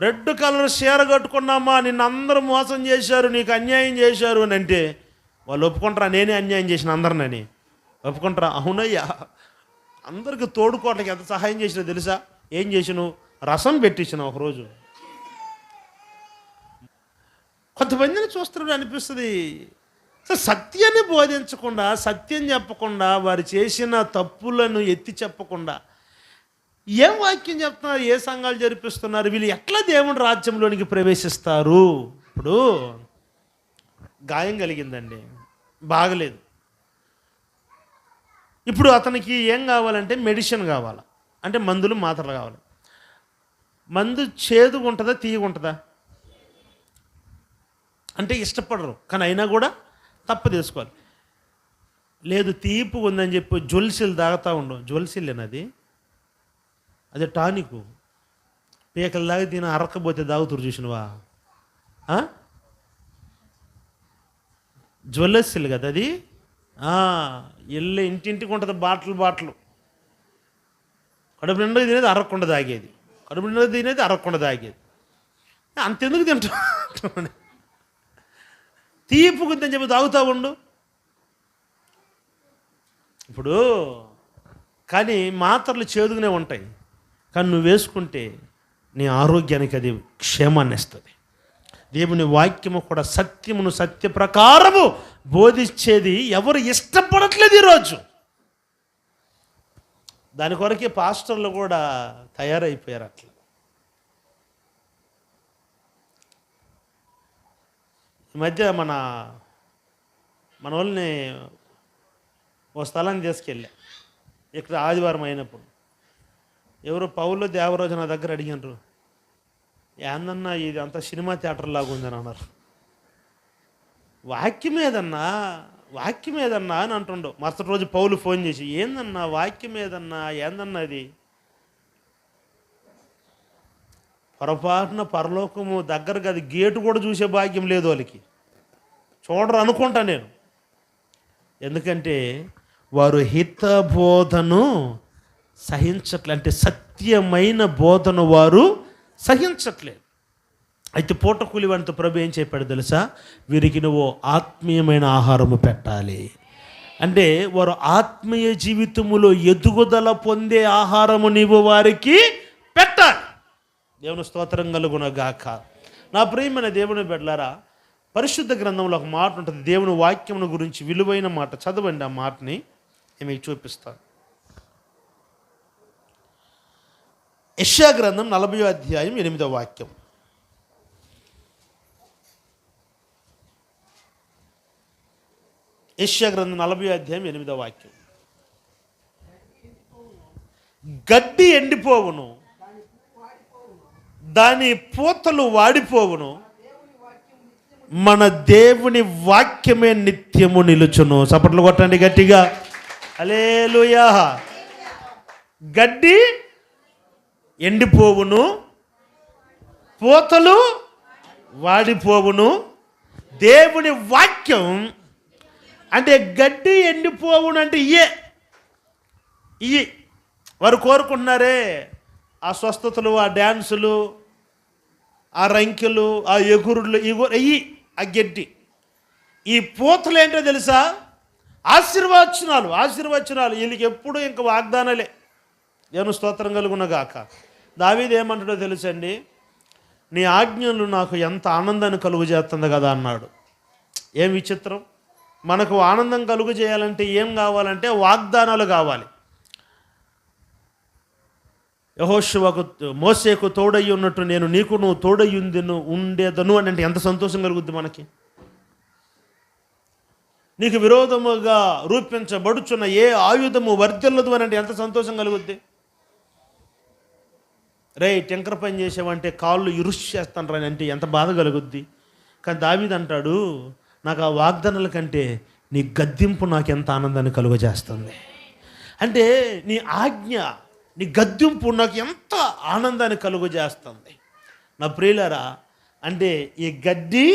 రెడ్ కలర్ చీర కట్టుకున్నామా, నిన్ను అందరూ మోసం చేశారు, నీకు అన్యాయం చేశారు అని అంటే వాళ్ళు ఒప్పుకుంటారా? నేనే అన్యాయం చేసిన అందరినని ఒప్పుకుంటారా? అవునయ్యా, అందరికి తోడుకోవట్లకి ఎంత సహాయం చేసినా తెలుసా? ఏం చేసినావు? రసం పెట్టించిన ఒకరోజు. కొంతమందిని చూస్తున్నప్పుడు అనిపిస్తుంది, సత్యాన్ని బోధించకుండా, సత్యం చెప్పకుండా, వారు చేసిన తప్పులను ఎత్తి చెప్పకుండా ఏం వాక్యం చెప్తున్నారు, ఏ సంఘాలు జరిపిస్తున్నారు, వీళ్ళు ఎట్లా దేవుని రాజ్యంలోనికి ప్రవేశిస్తారు? ఇప్పుడు గాయం కలిగిందండి, బాగలేదు. ఇప్పుడు అతనికి ఏం కావాలంటే మెడిసిన్ కావాలి, అంటే మందులు మాత్రలు కావాలి. మందు చేదుగా ఉంటుందా, తీయగా ఉంటుందా? అంటే ఇష్టపడరు, కానీ అయినా కూడా తప్పు తీసుకోవాలి. లేదు తీపు ఉందని చెప్పి జ్వల్సిల్ తాగుతూ ఉండు. జ్వల్సిల్లేనది, అదే టానిక్. పీకలు దాగి తిన అరక్కపోతే తాగుతురు చూసినవా? జ్వల్లసిల్ కదా అది. ఇంటింటికి ఉంటుంది బాటలు. కడుపు నిండా తినేది అరక్కుండా తాగేది, కడుపు నిండా తినేది అరక్కుండా తాగేది. అంతెందుకు తింటా? తీపు గుద్దని చెప్పి తాగుతూ ఉండు. ఇప్పుడు కానీ మాత్రలు చేదుగానే ఉంటాయి, కానీ నువ్వు వేసుకుంటే నీ ఆరోగ్యానికి అది క్షేమాన్ని ఇస్తుంది. దేవుని వాక్యము కూడా సత్యమును సత్య ప్రకారము బోధించేది ఎవరు ఇష్టపడట్లేదు ఈరోజు. దాని కొరకే పాస్టర్లు కూడా తయారైపోయారు. అట్లా ఈ మధ్య మన వాళ్ళని ఓ స్థలాన్ని తీసుకెళ్ళా, ఇక్కడ ఆదివారం అయినప్పుడు. ఎవరో పౌలు దేవరాజు నా దగ్గర అడిగినారు, ఏందన్నా ఇది అంత సినిమా థియేటర్ లాగా ఉందని అన్నారు. వాక్యం ఏదన్నా అని అంటుండో. మరుసటి రోజు పౌలు ఫోన్ చేసి, ఏందన్నా వాక్యం ఏందన్నా ఇది? పొరపాటున పరలోకము దగ్గరగా అది గేటు కూడా చూసే భాగ్యం లేదు వాళ్ళకి, చూడరు అనుకుంటా నేను. ఎందుకంటే వారు హితబోధను సహించట్లేదు, అంటే సత్యమైన బోధను వారు సహించట్లేదు. అయితే పూటకూలి వానితో ప్రభు ఏం చెప్పాడు తెలుసా? వీరికి నువ్వు ఆత్మీయమైన ఆహారము పెట్టాలి. అంటే వారు ఆత్మీయ జీవితములో ఎదుగుదల పొందే ఆహారము నీవు వారికి పెట్టాలి. దేవుని స్తోత్రం కలుగునగాక. నా ప్రియమైన దేవుని బిడ్డలారా, పరిశుద్ధ గ్రంథంలో ఒక మాట ఉంటుంది, దేవుని వాక్యమును గురించి విలువైన మాట. చదవండి, ఆ మాటని నేను మీకు చూపిస్తాను. యెషయా గ్రంథం 40వ అధ్యాయం 8వ వాక్యం. యెషయా గ్రంథం 40వ అధ్యాయం 8వ వాక్యం. గడ్డి ఎండిపోవును, దాని పూతలు వాడిపోవును, మన దేవుని వాక్యమే నిత్యము నిలుచును. చప్పట్లు కొట్టండి గట్టిగా, హల్లెలూయా. గడ్డి ఎండిపోవును, పూతలు వాడిపోవును, దేవుని వాక్యం. అంటే గడ్డి ఎండిపోవును అంటే ఇయ్యి వారు కోరుకుంటున్నారే, ఆ స్వస్థతలు, ఆ డ్యాన్సులు, ఆ రంకెలు, ఆ ఎగురులు, ఇవి ఆ గడ్డి. ఈ పూతలు ఏంటో తెలుసా? ఆశీర్వచనాలు. వీళ్ళకి ఎప్పుడు ఇంక వాగ్దానాలే. దేవుని స్తోత్రం కలుగునగాక. దావీదు ఏమంటాడో తెలుసండి? నీ ఆజ్ఞలు నాకు ఎంత ఆనందాన్ని కలుగు చేస్తుంది కదా అన్నాడు. ఏం విచిత్రం! మనకు ఆనందం కలుగు చేయాలంటే ఏం కావాలంటే వాగ్దానాలు కావాలి. యెహోషువకు మోసేకు తోడయ్యి ఉన్నట్టు నేను నీకు నువ్వు తోడయ్యుందెను ఉండేదను అని అంటే ఎంత సంతోషం కలుగుద్ది మనకి. నీకు విరోధముగా రూపించబడుచున్న ఏ ఆయుధము వర్ధిల్లదు అని అంటే ఎంత సంతోషం కలుగుద్ది. టెంకర్ పని చేసావంటే కాళ్ళు ఇరుష్ చేస్తాను రా అంటే ఎంత బాధ కలుగుద్ది. కానీ దావీదు అంటాడు, నాకు ఆ వాగ్దానాల కంటే నీ గద్దింపు నాకు ఎంత ఆనందాన్ని కలుగజేస్తుంది. అంటే నీ ఆజ్ఞ, నీ గద్దింపు నాకు ఎంత ఆనందాన్ని కలుగజేస్తుంది. నా ప్రియులారా, అంటే ఈ గడ్డి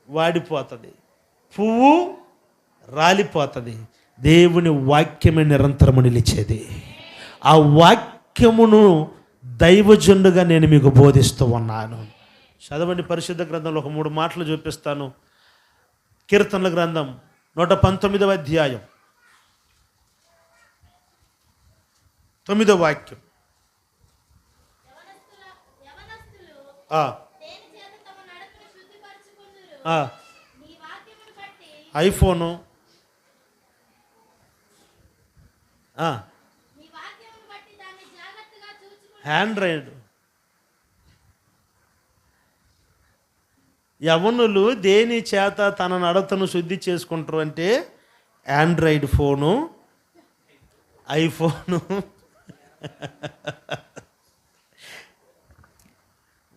వాడిపోతుంది, పువ్వు రాలిపోతుంది, దేవుని వాక్యమే నిరంతరము నిలిచేది. ఆ వాక్యమును దైవజనుడుగా నేను మీకు బోధిస్తూ ఉన్నాను. చదవండి, పరిశుద్ధ గ్రంథంలో ఒక 3 మాటలు చూపిస్తాను. కీర్తనల గ్రంథం 119వ అధ్యాయం 9వ వాక్యం. IPhone, Android. యవనులు దేని చేత తన నడతను శుద్ధి చేసుకుంటారు అంటే ఆండ్రాయిడ్ ఫోను, ఐఫోను.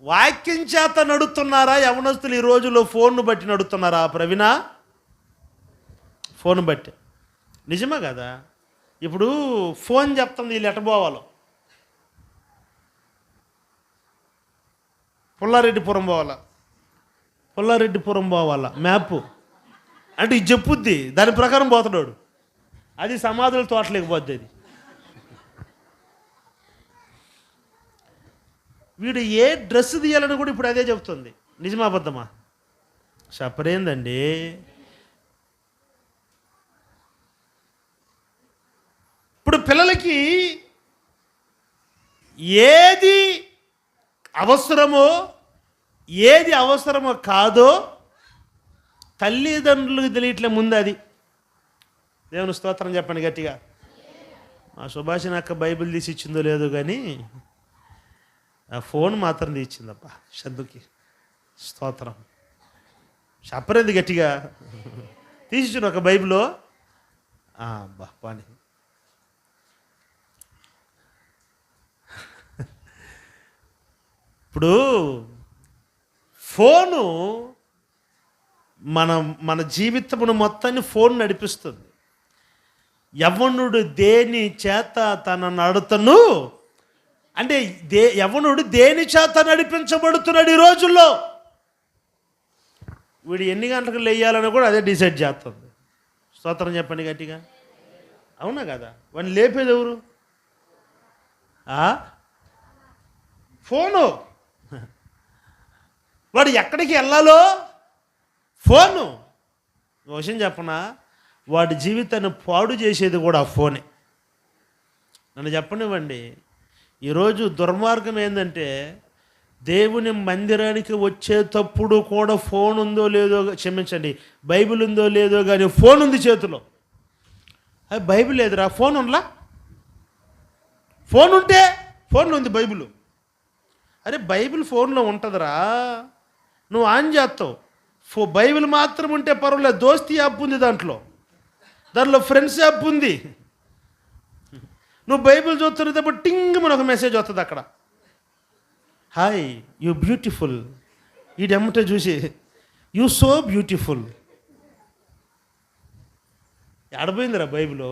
వాక్యం చేత నడుస్తున్నారా యవనస్తులు ఈ రోజుల్లో? ఫోన్ను బట్టి నడుస్తున్నారా ప్రవీణ? ఫోన్ బట్టి. నిజమే కదా? ఇప్పుడు ఫోన్ చెప్తుంది వీళ్ళు ఎట పోవాలో. పుల్లారెడ్డిపురం పోవాలా మ్యాప్ అంటే ఇది చెప్పుద్ది, దాని ప్రకారం పోతున్నాడు. అది సమాధుల తోటలేకపోద్ది. అది వీడు ఏ డ్రెస్ తీయాలని కూడా ఇప్పుడు అదే చెప్తుంది. నిజమా అబద్ధమా? చెప్పరేందండి. ఇప్పుడు పిల్లలకి ఏది అవసరమో కాదో తల్లిదండ్రులకు తెలియట్లే ముందు. అది దేవుని స్తోత్రం చెప్పండి గట్టిగా. మా సుభాషిణి అక్క బైబిల్ తీసి ఇచ్చిందో లేదో కానీ ఆ ఫోన్ మాత్రం తీయించిందప్ప షద్దుకి. స్తోత్రం. చెప్పరేది గట్టిగా. తీసిచ్చిండు ఒక బైబిల్లో. అబ్బా పాని. ఇప్పుడు ఫోను మన జీవితమును మొత్తాన్ని ఫోన్ నడిపిస్తుంది. యవ్వనుడు దేని చేత తన నడతను అంటే యవ్వనుడు దేని చేత నడిపించబడుతున్నాడు ఈ రోజుల్లో? వీడు ఎన్ని గంటలకు లేయాలని కూడా అదే డిసైడ్ చేస్తుంది. స్తోత్రం చెప్పండి గట్టిగా. అవునా కదా? వాడిని లేపేది ఎవరు? ఫోను. వాడు ఎక్కడికి వెళ్ళాలో ఫోను. విషయం చెప్పనా, వాడి జీవితాన్ని పాడు చేసేది కూడా ఆ ఫోనే. నన్ను చెప్పనివ్వండి, ఈరోజు దుర్మార్గం ఏంటంటే దేవుని మందిరానికి వచ్చేటప్పుడు కూడా ఫోన్ ఉందో లేదో, క్షమించండి, బైబిల్ ఉందో లేదో కానీ ఫోన్ ఉంది చేతిలో. అది బైబిల్ లేదురా, ఫోన్ ఉండలా. ఫోన్ ఉంటే ఫోన్లో ఉంది బైబిల్. అరే బైబిల్ ఫోన్లో ఉంటుందిరా, నువ్వు ఆన్ చేస్తావు. బైబిల్ మాత్రం ఉంటే పర్వాలేదు. దోస్తీ యాప్ ఉంది దాంట్లో ఫ్రెండ్స్ యాప్ ఉంది. నువ్వు బైబిల్ చూస్తున్నప్పుడు టింగ్ మన ఒక మెసేజ్ వస్తుంది అక్కడ, హాయ్ యూ బ్యూటిఫుల్. ఈడెమ్మటే చూసి యూ సో బ్యూటిఫుల్. ఎడపోయిందిరా బైబిల్.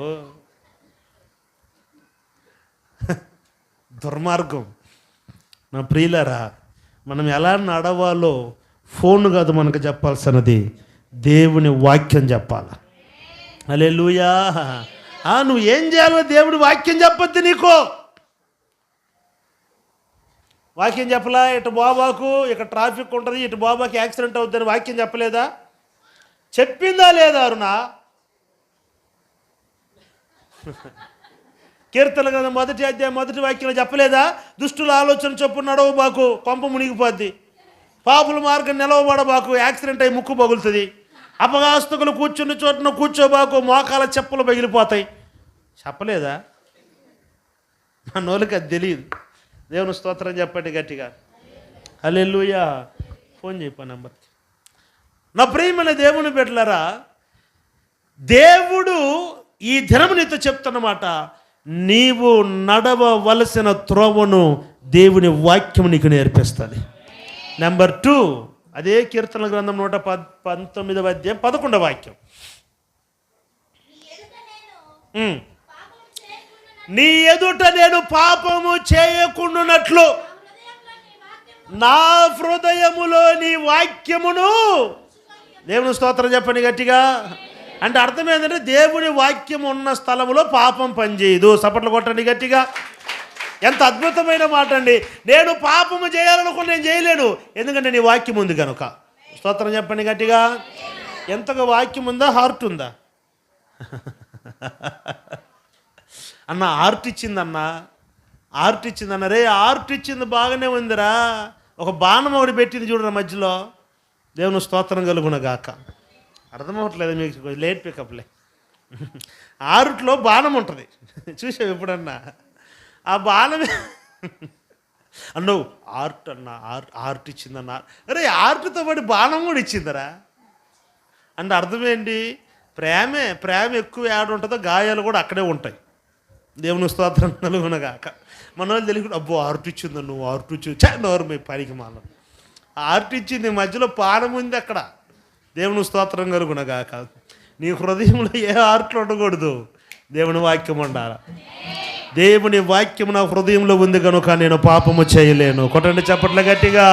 దుర్మార్గం. నా ప్రియులారా, మనం ఎలా నడవాలో ఫోన్ కాదు మనకు చెప్పాల్సినది, దేవుని వాక్యం చెప్పాలి. హల్లెలూయా. నువ్వు ఏం చేయాలో దేవుడి వాక్యం చెప్పొద్దు నీకు. వాక్యం చెప్పలా? ఇటు బాబాకు ఇక్కడ ట్రాఫిక్ ఉంటుంది, ఇటు బాబాకి యాక్సిడెంట్ అవుతుందని వాక్యం చెప్పలేదా? చెప్పిందా లేదా అరుణ? కీర్తన కదా 1వ అధ్యాయం 1వ వాక్యంలో చెప్పలేదా? దుష్టుల ఆలోచన చొప్పున నడవబాకు, కొంప మునిగిపోద్ది. పాపుల మార్గం నిలవబడబాకు, యాక్సిడెంట్ అయి ముక్కు పగులుతుంది. అపగాస్తకులు కూర్చున్న చోటున కూర్చోబాకు, మోకాల చెప్పులు పగిలిపోతాయి. చెప్పలేదా? నా నోలికి అది తెలియదు. దేవుని స్తోత్రం చెప్పండి గట్టిగా. హల్లెలూయా. ఫోన్ చెప్పా నంబర్కి. నా ప్రియమైన దేవుని బిడ్డలారా, దేవుడు ఈ దినము నీతో చెప్తున్నమాట, నీవు నడవవలసిన త్రోవను దేవుని వాక్యం నీకు నేర్పిస్తుంది. నెంబర్ 2, అదే కీర్తన గ్రంథం 119వ అధ్యాయం 11వ వాక్యం. నీ ఎదుట నేను పాపము చేయకుండానట్లు నా హృదయములోని వాక్యమును, దేవుని స్తోత్రం చెప్పండి గట్టిగా. అంటే అర్థం ఏంటంటే దేవుని వాక్యం ఉన్న స్థలంలో పాపం పనిచేయదు. సపట్లు కొట్టండి గట్టిగా. ఎంత అద్భుతమైన మాట అండి. నేను పాపము చేయాలనుకుని నేను చేయలేను, ఎందుకంటే నీ వాక్యం ఉంది కనుక. స్తోత్రం చెప్పండి గట్టిగా. ఎంతగా వాక్యం ఉందా, హార్ట్ ఉందా? అన్న ఆర్ట్ ఇచ్చిందన్నా, ఆర్ట్ ఇచ్చిందన్న. రే ఆర్ట్ ఇచ్చింది బాగానే ఉందిరా, ఒక బాణం ఒకటి పెట్టింది చూడరా మధ్యలో. దేవుని స్తోత్రం కలుగునగాక. అర్థమవట్లేదు మీకు, లేట్ పికప్లే. ఆరుట్లో బాణం ఉంటుంది, చూసావు ఎప్పుడన్నా? ఆ బాణమే అన్నో ఆర్ట్ అన్న, ఆర్ట్ ఇచ్చిందన్న. అరే ఆర్ట్తో పాటు బాణం కూడా ఇచ్చిందరా అంటే అర్థమేంటి? ప్రేమ ఎక్కువ ఏడ ఉంటుందో గాయాలు కూడా అక్కడే ఉంటాయి. దేవుని స్తోత్రం కలుగునగాక. మన వాళ్ళు తెలియకుండా అబ్బో ఆర్ట్ ఇచ్చిందా, నువ్వు ఆర్ట్ ఇచ్చి నోరు మీ పనికి మాల ఆర్ట్ ఇచ్చింది, మధ్యలో పానం ఉంది అక్కడ. దేవుని స్తోత్రం కలుగునగాక. నీ హృదయంలో ఏ ఆర్ట్లు ఉండకూడదు, దేవుని వాక్యం ఉండాలి. దేవుని వాక్యం నా హృదయంలో ఉంది కనుక నేను పాపము చేయలేను. కొట్టండి చప్పట్ల గట్టిగా.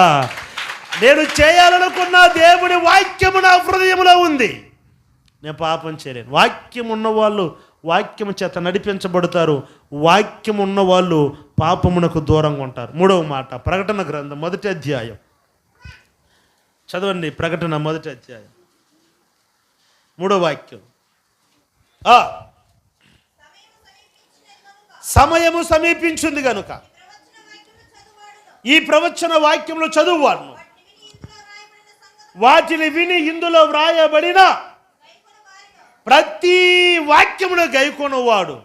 నేను చేయాలనుకున్న దేవుని వాక్యము నా హృదయంలో ఉంది, నేను పాపం చేయలేను. వాక్యం ఉన్నవాళ్ళు వాక్యము చేత నడిపించబడతారు. వాక్యం ఉన్నవాళ్ళు పాపమునకు దూరంగా ఉంటారు. మూడవ మాట, ప్రకటన గ్రంథం 1వ అధ్యాయం చదవండి. ప్రకటన 1వ అధ్యాయం 3వ వాక్యం. సమయము సమీపించింది కనుక ఈ ప్రవచన వాక్యంలో చదువువాడును వాటిని విని ఇందులో వ్రాయబడిన ప్రతి వాక్యమును గైకొనవాడు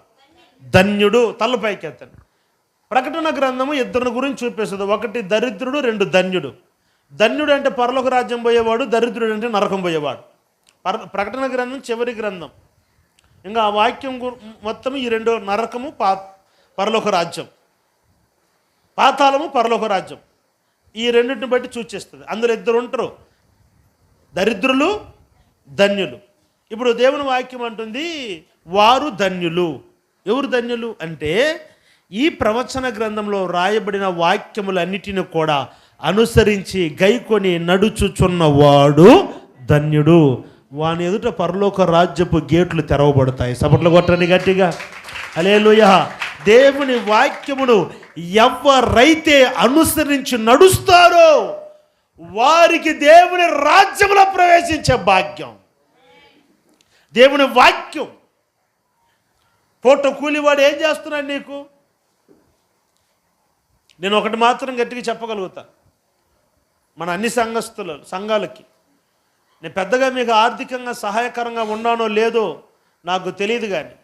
ధన్యుడు. తలపైకి ఎత్తండి. ప్రకటన గ్రంథము ఇద్దరిని గురించి చూపిస్తుంది. ఒకటి దరిద్రుడు, 2 ధన్యుడు. ధన్యుడు అంటే పరలోక రాజ్యం పోయేవాడు, దరిద్రుడు అంటే నరకం పోయేవాడు. ప్రకటన గ్రంథం చివరి గ్రంథం. ఇంకా ఆ వాక్యం మొత్తం ఈ 2, నరకము పరలోక రాజ్యం, పాతాళము పరలోక రాజ్యం, ఈ రెండింటిని బట్టి సూచిస్తుంది. అందులో 2 ఉంటారు, దరిద్రులు, ధన్యులు. ఇప్పుడు దేవుని వాక్యం అంటుంది వారు ధన్యులు. ఎవరు ధన్యులు అంటే ఈ ప్రవచన గ్రంథంలో రాయబడిన వాక్యములన్నిటిని కూడా అనుసరించి గైకొని నడుచుచున్నవాడు ధన్యుడు. వాని ఎదుట పరలోక రాజ్యపు గేట్లు తెరవబడతాయి. సపట్లు కొట్టండి గట్టిగా. హల్లెలూయా. దేవుని వాక్యమును ఎవరైతే అనుసరించి నడుస్తారో వారికి దేవుని రాజ్యములో ప్రవేశించే భాగ్యం. దేవుని వాక్యం. ఫోటో కూలివాడు ఏం చేస్తున్నాడు నీకు? నేను ఒకటి మాత్రం గట్టిగా చెప్పగలుగుతా, మన అన్ని సంఘాలకి నేను పెద్దగా మీకు ఆర్థికంగా సహాయకరంగా ఉన్నానో లేదో నాకు తెలియదు, కానీ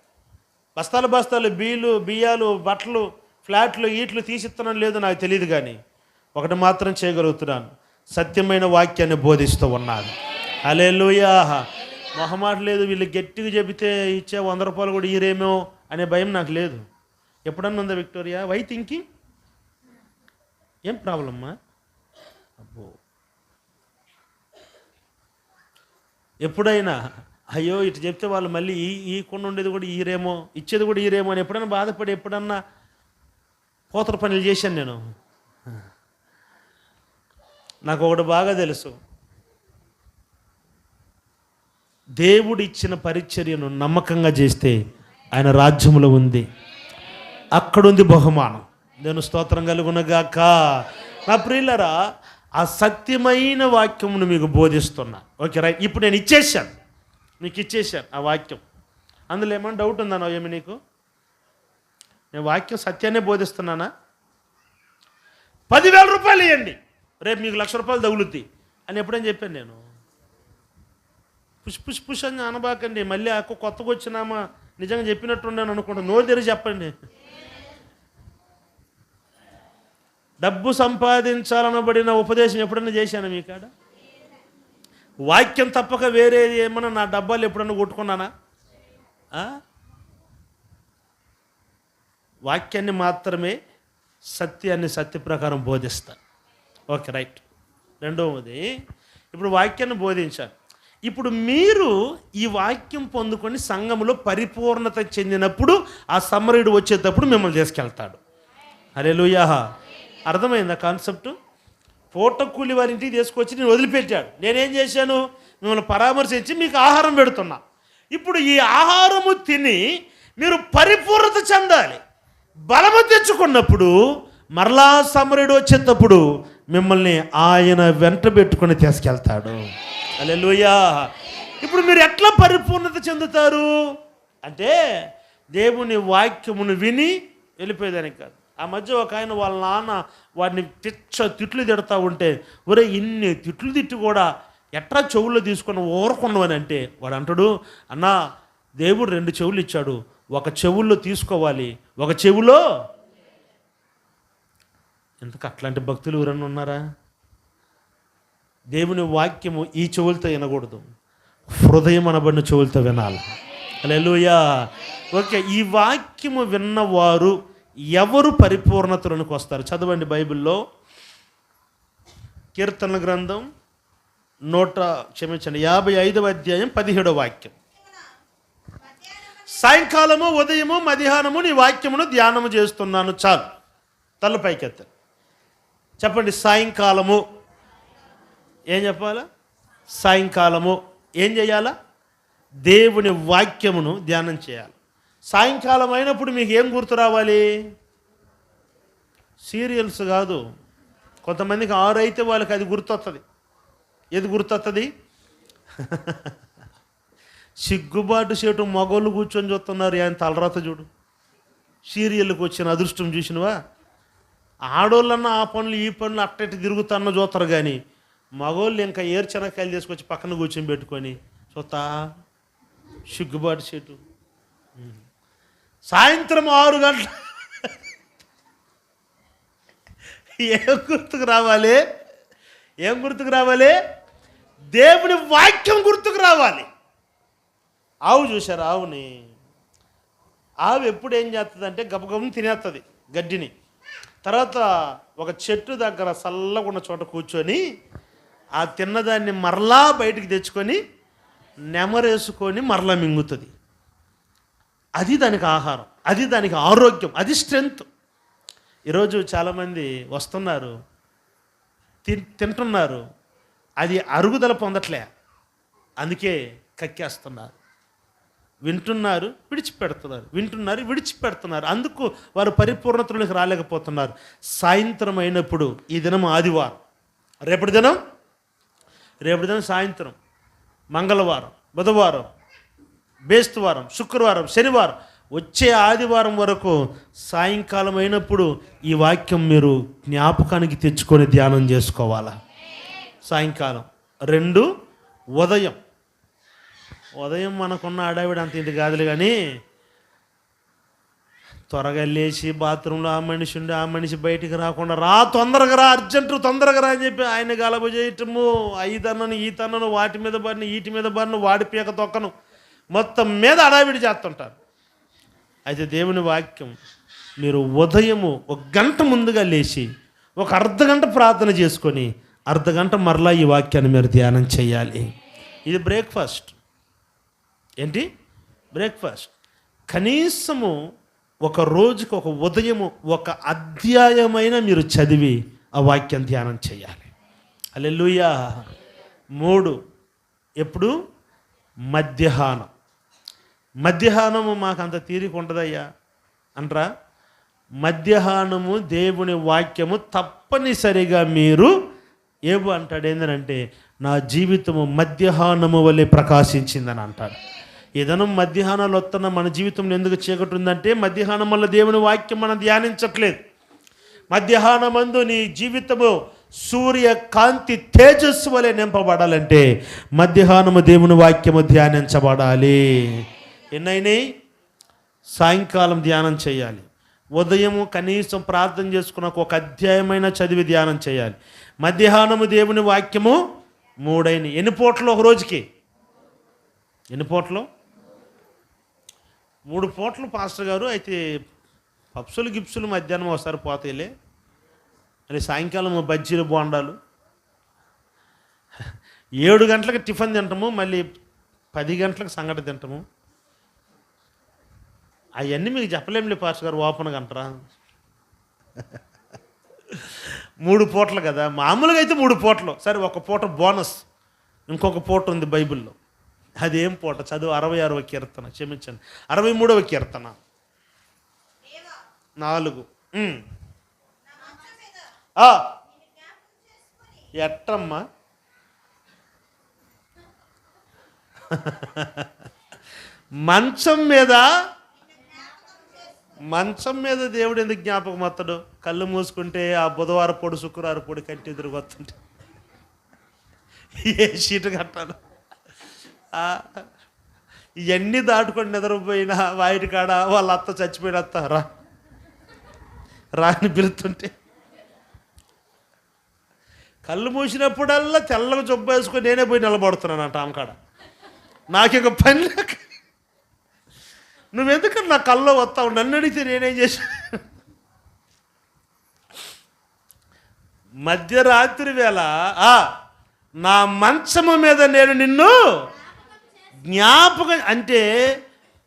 బస్తాలు బియ్యాలు, బట్టలు, ఫ్లాట్లు, ఈట్లు తీసిస్తున్నాను లేదో నాకు తెలియదు, కానీ ఒకటి మాత్రం చేయగలుగుతున్నాను, సత్యమైన వాక్యాన్ని బోధిస్తూ ఉన్నాను. హల్లెలూయా. మొహమాట లేదు. వీళ్ళు గట్టిగా చెబితే ఇచ్చే 100 రూపాయలు కూడా ఈరేమో అనే భయం నాకు లేదు. ఎప్పుడన్నా ఉందా విక్టోరియా? Why thinking? ఏం ప్రాబ్లమ్మా? అబ్బో, ఎప్పుడైనా అయ్యో ఇటు చెప్తే వాళ్ళు మళ్ళీ ఈ కొండ ఉండేది కూడా ఈరేమో, ఇచ్చేది కూడా ఈరేమో అని ఎప్పుడైనా బాధపడి ఎప్పుడన్నా పోతర పనులు చేశాను నేను. నాకు ఒకటి బాగా తెలుసు, దేవుడు ఇచ్చిన పరిచర్యను నమ్మకంగా చేస్తే ఆయన రాజ్యములో ఉంది, అక్కడుంది బహుమానం. నేను స్తోత్రం కలుగునగాక. నా ప్రియులరా, ఆ సత్యమైన వాక్యమును మీకు బోధిస్తున్నా. Okay right. ఇప్పుడు నేను మీకు ఇచ్చేసాను ఆ వాక్యం. అందులో ఏమైనా డౌట్ ఉందా ఏమి నీకు? నేను వాక్యం సత్యాన్నే బోధిస్తున్నానా? 10,000 రూపాయలు ఇవ్వండి, రేపు మీకు 1,00,000 రూపాయలు తగులుద్ది అని ఎప్పుడైనా చెప్పాను నేను? పుష్ అని అనబాకండి. మళ్ళీ కొత్తగా వచ్చినామా నిజంగా చెప్పినట్టుండని అనుకుంటా. నోరు తెరిచి చెప్పండి. డబ్బు సంపాదించాలనబడిన ఉపదేశం ఎప్పుడన్నా చేశాను మీ కాడ? వాక్యం తప్పక వేరేది ఏమన్నా నా డబ్బాలు ఎప్పుడన్నా కొట్టుకున్నానా? వాక్యాన్ని మాత్రమే, సత్యాన్ని సత్య ప్రకారం బోధిస్తాను. Okay right. రెండవది, ఇప్పుడు వాక్యాన్ని బోధించాను. ఇప్పుడు మీరు ఈ వాక్యం పొందుకొని సంఘములో పరిపూర్ణత చెందినప్పుడు ఆ సమరయుడు వచ్చేటప్పుడు మిమ్మల్ని తీసుకెళ్తాడు. హల్లెలూయా. అర్థమైందా కాన్సెప్ట్? పూట కూలి వారి ఇంటికి తీసుకొచ్చి నేను వదిలిపెట్టాడు. నేనేం చేశాను? మిమ్మల్ని పరామర్శించి మీకు ఆహారం పెడుతున్నా. ఇప్పుడు ఈ ఆహారము తిని మీరు పరిపూర్ణత చెందాలి. బలము తెచ్చుకున్నప్పుడు మరలా సమరుడు వచ్చేటప్పుడు మిమ్మల్ని ఆయన వెంట పెట్టుకొని తీసుకెళ్తాడు. హల్లెలూయా. ఇప్పుడు మీరు ఎట్లా పరిపూర్ణత చెందుతారు అంటే దేవుని వాక్యమును విని వెళ్ళిపోయేదానికి కాదు. ఆ మధ్య ఒక ఆయన వాళ్ళ నాన్న వాడిని తిట్లు తిడతా ఉంటే, ఒరే ఇన్ని తిట్లు తిట్టి కూడా ఎట్లా చెవుల్లో తీసుకొని ఊరకున్నవని అంటే వాడు అంటాడు, అన్నా దేవుడు 2 చెవులు ఇచ్చాడు, ఒక చెవుల్లో తీసుకోవాలి, ఒక చెవులో. ఎందుకు అట్లాంటి భక్తులు ఎవరన్నా ఉన్నారా? దేవుని వాక్యము ఈ చెవులతో వినకూడదు, హృదయం అనబడిన చెవులతో వినాలి. హల్లెలూయా. ఓకే, ఈ వాక్యము విన్నవారు ఎవరు పరిపూర్ణతలోనికి వస్తారు? చదవండి బైబిల్లో కీర్తనల గ్రంథం 55వ అధ్యాయం 17వ వాక్యం. సాయంకాలము ఉదయము మధ్యాహ్నము నీ వాక్యమును ధ్యానము చేస్తున్నాను. చాలు, తల పైకెత్త చెప్పండి. సాయంకాలము ఏం చెప్పాలా? సాయంకాలము ఏం చేయాలా? దేవుని వాక్యమును ధ్యానం చేయాలి. సాయంకాలం అయినప్పుడు మీకు ఏం గుర్తు రావాలి? సీరియల్స్ కాదు. కొంతమందికి 6 అయితే వాళ్ళకి అది గుర్తొస్తుంది. ఏది గుర్తొస్తుంది? సిగ్గుబాటు చేయటం మగోళ్ళు కూర్చొని చూస్తున్నారు. ఆయన తలరాత చూడు. సీరియల్కి వచ్చిన అదృష్టం చూసినవా? ఆడోళ్ళన్నా ఆ పనులు ఈ పనులు అట్టటి తిరుగుతాన్న చూస్తారు, కానీ మగోళ్ళు ఇంకా ఏర్చెనకాయలు తీసుకొచ్చి పక్కన కూర్చొని పెట్టుకొని చూస్తా సిగ్గుబాటు చేయటం. సాయంత్రం 6 గంటల ఏం గుర్తుకు రావాలి? ఏం గుర్తుకు రావాలి? దేవుని వాక్యం గుర్తుకు రావాలి. ఆవు చూశారు? ఆవుని ఆవు ఎప్పుడు ఏం చేస్తుంది అంటే గబగబని తినేస్తుంది గడ్డిని. తర్వాత ఒక చెట్టు దగ్గర చల్లగా ఉన్న చోట కూర్చొని ఆ తిన్నదాన్ని మరలా బయటికి తెచ్చుకొని నెమరేసుకొని మరలా మింగుతుంది. అది దానికి ఆహారం, అది దానికి ఆరోగ్యం, అది స్ట్రెంగ్త్. ఈరోజు చాలామంది వస్తున్నారు, తింటున్నారు, అది అరుగుదల పొందట్లే, అందుకే కక్కేస్తున్నారు. వింటున్నారు, విడిచిపెడుతున్నారు, వింటున్నారు, విడిచిపెడుతున్నారు. అందుకు వారు పరిపూర్ణతలోకి రాలేకపోతున్నారు. సాయంత్రం అయినప్పుడు, ఈ దినం ఆదివారం, రేపటి దినం సాయంత్రం, మంగళవారం, బుధవారం, బేస్తవారం, శుక్రవారం, శనివారం, వచ్చే ఆదివారం వరకు సాయంకాలం అయినప్పుడు ఈ వాక్యం మీరు జ్ఞాపకానికి తెచ్చుకొని ధ్యానం చేసుకోవాలా. సాయంకాలం 2 ఉదయం మనకున్న ఆడావిడ అంత ఇంటి కాదులే, కానీ త్వరగా లేచి బాత్రూంలో ఆ మనిషి ఉండి ఆ మనిషి బయటికి రాకుండా తొందరగా రా, అర్జెంటు తొందరగా రా అని చెప్పి ఆయన గలబ చేయటము, ఈ తన్నను వాటి మీద బడిన వీటి మీద బడిన వాడి పీక తొక్కను మొత్తం మీద అడావిడి చేస్తుంటారు. అయితే దేవుని వాక్యం మీరు ఉదయము 1 గంట ముందుగా లేచి ఒక అర్ధగంట ప్రార్థన చేసుకొని అర్ధగంట మరలా ఈ వాక్యాన్ని మీరు ధ్యానం చేయాలి. ఇది బ్రేక్ఫాస్ట్. ఏంటి బ్రేక్ఫాస్ట్? కనీసము ఒక రోజుకి ఒక ఉదయము ఒక అధ్యాయమైన మీరు చదివి ఆ వాక్యం ధ్యానం చేయాలి. హల్లెలూయా. 3 ఎప్పుడు? మధ్యాహ్నము మాకు అంత తీరిక ఉంటుందయ్యా అంటారా? మధ్యాహ్నము దేవుని వాక్యము తప్పనిసరిగా మీరు అంటాడు ఏంటంటే నా జీవితము మధ్యాహ్నము వలె ప్రకాశించిందని అంటాడు. ఏదైనా మధ్యాహ్నాలు వస్తున్న మన జీవితంలో ఎందుకు చీకటి ఉందంటే మధ్యాహ్నం వల్ల దేవుని వాక్యం మనం ధ్యానించట్లేదు. మధ్యాహ్నమందు నీ జీవితము సూర్య కాంతి తేజస్సు వలె నింపబడాలంటే మధ్యాహ్నము దేవుని వాక్యము ధ్యానించబడాలి. ఎన్నైనాయి? సాయంకాలం ధ్యానం చేయాలి, ఉదయము కనీసం ప్రార్థన చేసుకున్నాక ఒక అధ్యాయమైన చదివి ధ్యానం చేయాలి, మధ్యాహ్నము దేవుని వాక్యము 3 ఎన్ని పూటలు ఒక రోజుకి? ఎన్ని పూటలు? 3 పూటలు పాస్టర్ గారు. అయితే పప్సులు గిప్సులు మధ్యాహ్నం ఒకసారి పోతాయిలే, మరి సాయంకాలం బజ్జీలు బోండాలు, 7 గంటలకు టిఫిన్ తింటాము, మళ్ళీ 10 గంటలకు సంగటి తింటాము. అవన్నీ మీకు చెప్పలేములే పాస్టర్ గారు, ఓపెన్గా అంటారా? 3 పూటలు కదా, మామూలుగా అయితే 3 పూటలు. సరే, ఒక పూట బోనస్, ఇంకొక పూట ఉంది బైబిల్లో. అదేం పూట? చదువు 66వ కీర్తన, క్షమించండి, 63వ కీర్తన 4. ఎట్టమ్మా? మంచం మీద దేవుడు ఎందుకు జ్ఞాపకం వస్తాడు? కళ్ళు మూసుకుంటే ఆ బుధవారం పొడి శుక్రవారం పొడి కట్టి ఎదురుగా వస్తుంటే ఏ షీటు కట్టాలి? ఇవన్నీ దాటుకొని నిద్రపోయిన వాయిటి కాడ వాళ్ళ అత్త చచ్చిపోయిన అత్త రా అని పిలుస్తుంటే కళ్ళు మూసినప్పుడల్లా తెల్లగా జబ్బు వేసుకొని నేనే పోయి నిలబడుతున్నాను అంట ఆమె కాడ. నాకిక పని లేక, నువ్వెందుకని నా కల్లో వస్తావు? నన్ను అడిగితే నేనేం చేశా? మధ్యరాత్రి వేళ నా మంచము మీద నేను నిన్ను జ్ఞాపకం, అంటే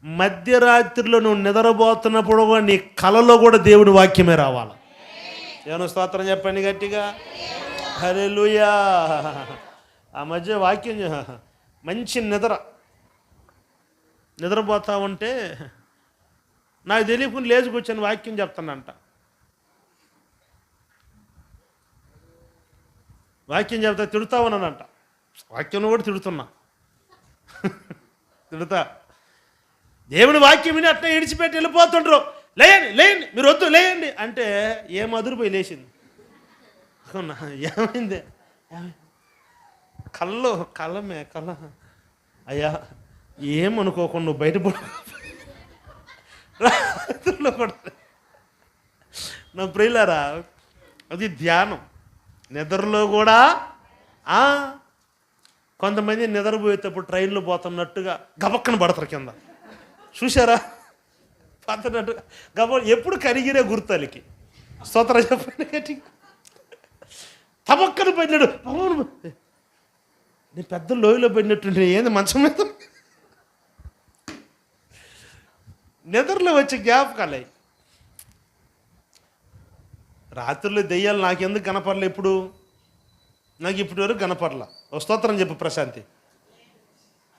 మధ్యరాత్రిలో నువ్వు నిద్రపోతున్నప్పుడు నీ కలలో కూడా దేవుని వాక్యమే రావాలి. ఏమన్నా స్తోత్రం చెప్పండి గట్టిగా, హల్లెలూయా. ఆ మధ్య వాక్యం మంచి నిద్రపోతా ఉంటే నాకు తెలియకుండా లేచి కూర్చొని వాక్యం చెప్తానంట. వాక్యం చెప్తా తిడుతా ఉన్నానంట. వాక్యంలో కూడా తిడుతున్నా, తిడుతా. దేవుని వాక్యం విని అట్లా ఇడిచిపెట్టి వెళ్ళిపోతుండ్రు. లేయండి మీరు వద్దు, లేయండి అంటే ఏం అదురుపోయి లేచింది. ఏమైంది? కళ్ళమే అయ్యా ఏమనుకోకుండా నువ్వు బయటపడు రాత్రిలో పడుతుంది. నా ప్రియులారా, అది ధ్యానం. నిద్రలో కూడా కొంతమంది నిద్రపోయేటప్పుడు ట్రైన్లో పోతున్నట్టుగా గబక్కన పడతారు కింద, చూసారా? పడుతున్నట్టుగా ఎప్పుడు కరిగిరే గుర్తాలకి. స్తోత్రం చెప్పండి గట్టి. తబక్కన పడినాడు, నేను పెద్ద లోయలో పడినట్టుంటే ఏంది మంచం మీద నిద్రలో వచ్చే జ్ఞాపకాలు. రాత్రిలో దెయ్యాలు నాకెందుకు కనపడలే? ఇప్పుడు నాకు ఇప్పటి వరకు కనపడలా. ఓ స్తోత్రం చెప్పు ప్రశాంతి.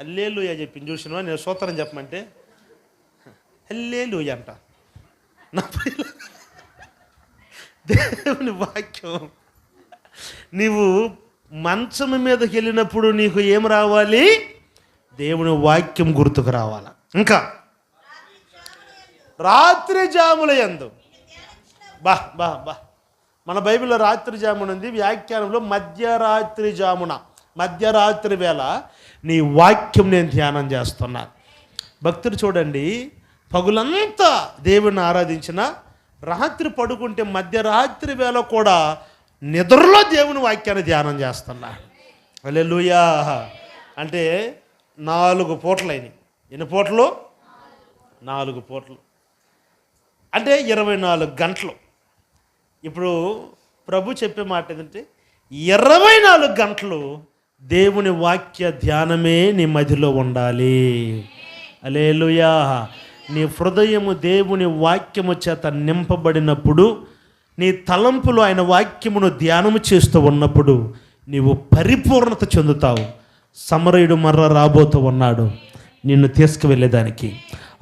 హల్లెలూయా చెప్పింది చూసినవా? నేను స్తోత్రం చెప్పమంటే హల్లెలూయా అంట. నా దేవుని వాక్యం, నీవు మంచం మీదకి వెళ్ళినప్పుడు నీకు ఏం రావాలి? దేవుని వాక్యం గుర్తుకు రావాలా. ఇంకా రాత్రి జాముల యందు మన బైబిల్లో రాత్రి జామున ఉంది, వ్యాఖ్యానంలో మధ్యరాత్రి జామున, మధ్యరాత్రి వేళ నీ వాక్యం నేను ధ్యానం చేస్తున్నాను. భక్తులు చూడండి, పగులంతా దేవుని ఆరాధించిన, రాత్రి పడుకుంటే మధ్యరాత్రి వేళ కూడా నిద్రలో దేవుని వాక్యాన్ని ధ్యానం చేస్తున్నాడు. హల్లెలూయా. అంటే 4 పూటలు అయినాయి. ఎన్ని పూటలు? 4 పూటలు అంటే 24 గంటలు. ఇప్పుడు ప్రభు చెప్పే మాట ఏంటంటే 24 గంటలు దేవుని వాక్య ధ్యానమే నీ మధ్యలో ఉండాలి. హల్లెలూయా. నీ హృదయము దేవుని వాక్యము చేత నింపబడినప్పుడు, నీ తలంపులు ఆయన వాక్యమును ధ్యానము చేస్తూ ఉన్నప్పుడు నీవు పరిపూర్ణత చెందుతావు. సమరయుడు మర్ర రాబోతూ ఉన్నాడు నిన్ను తీసుకువెళ్ళేదానికి.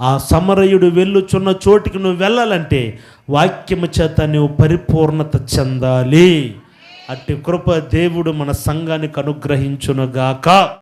ఆ సమరయుడు వెళ్ళుచున్న చోటికి నువ్వు వెళ్ళాలంటే వాక్యము చేత నువ్వు పరిపూర్ణత చెందాలి. అట్టి కృప దేవుడు మన సంఘానికి అనుగ్రహించునుగాక.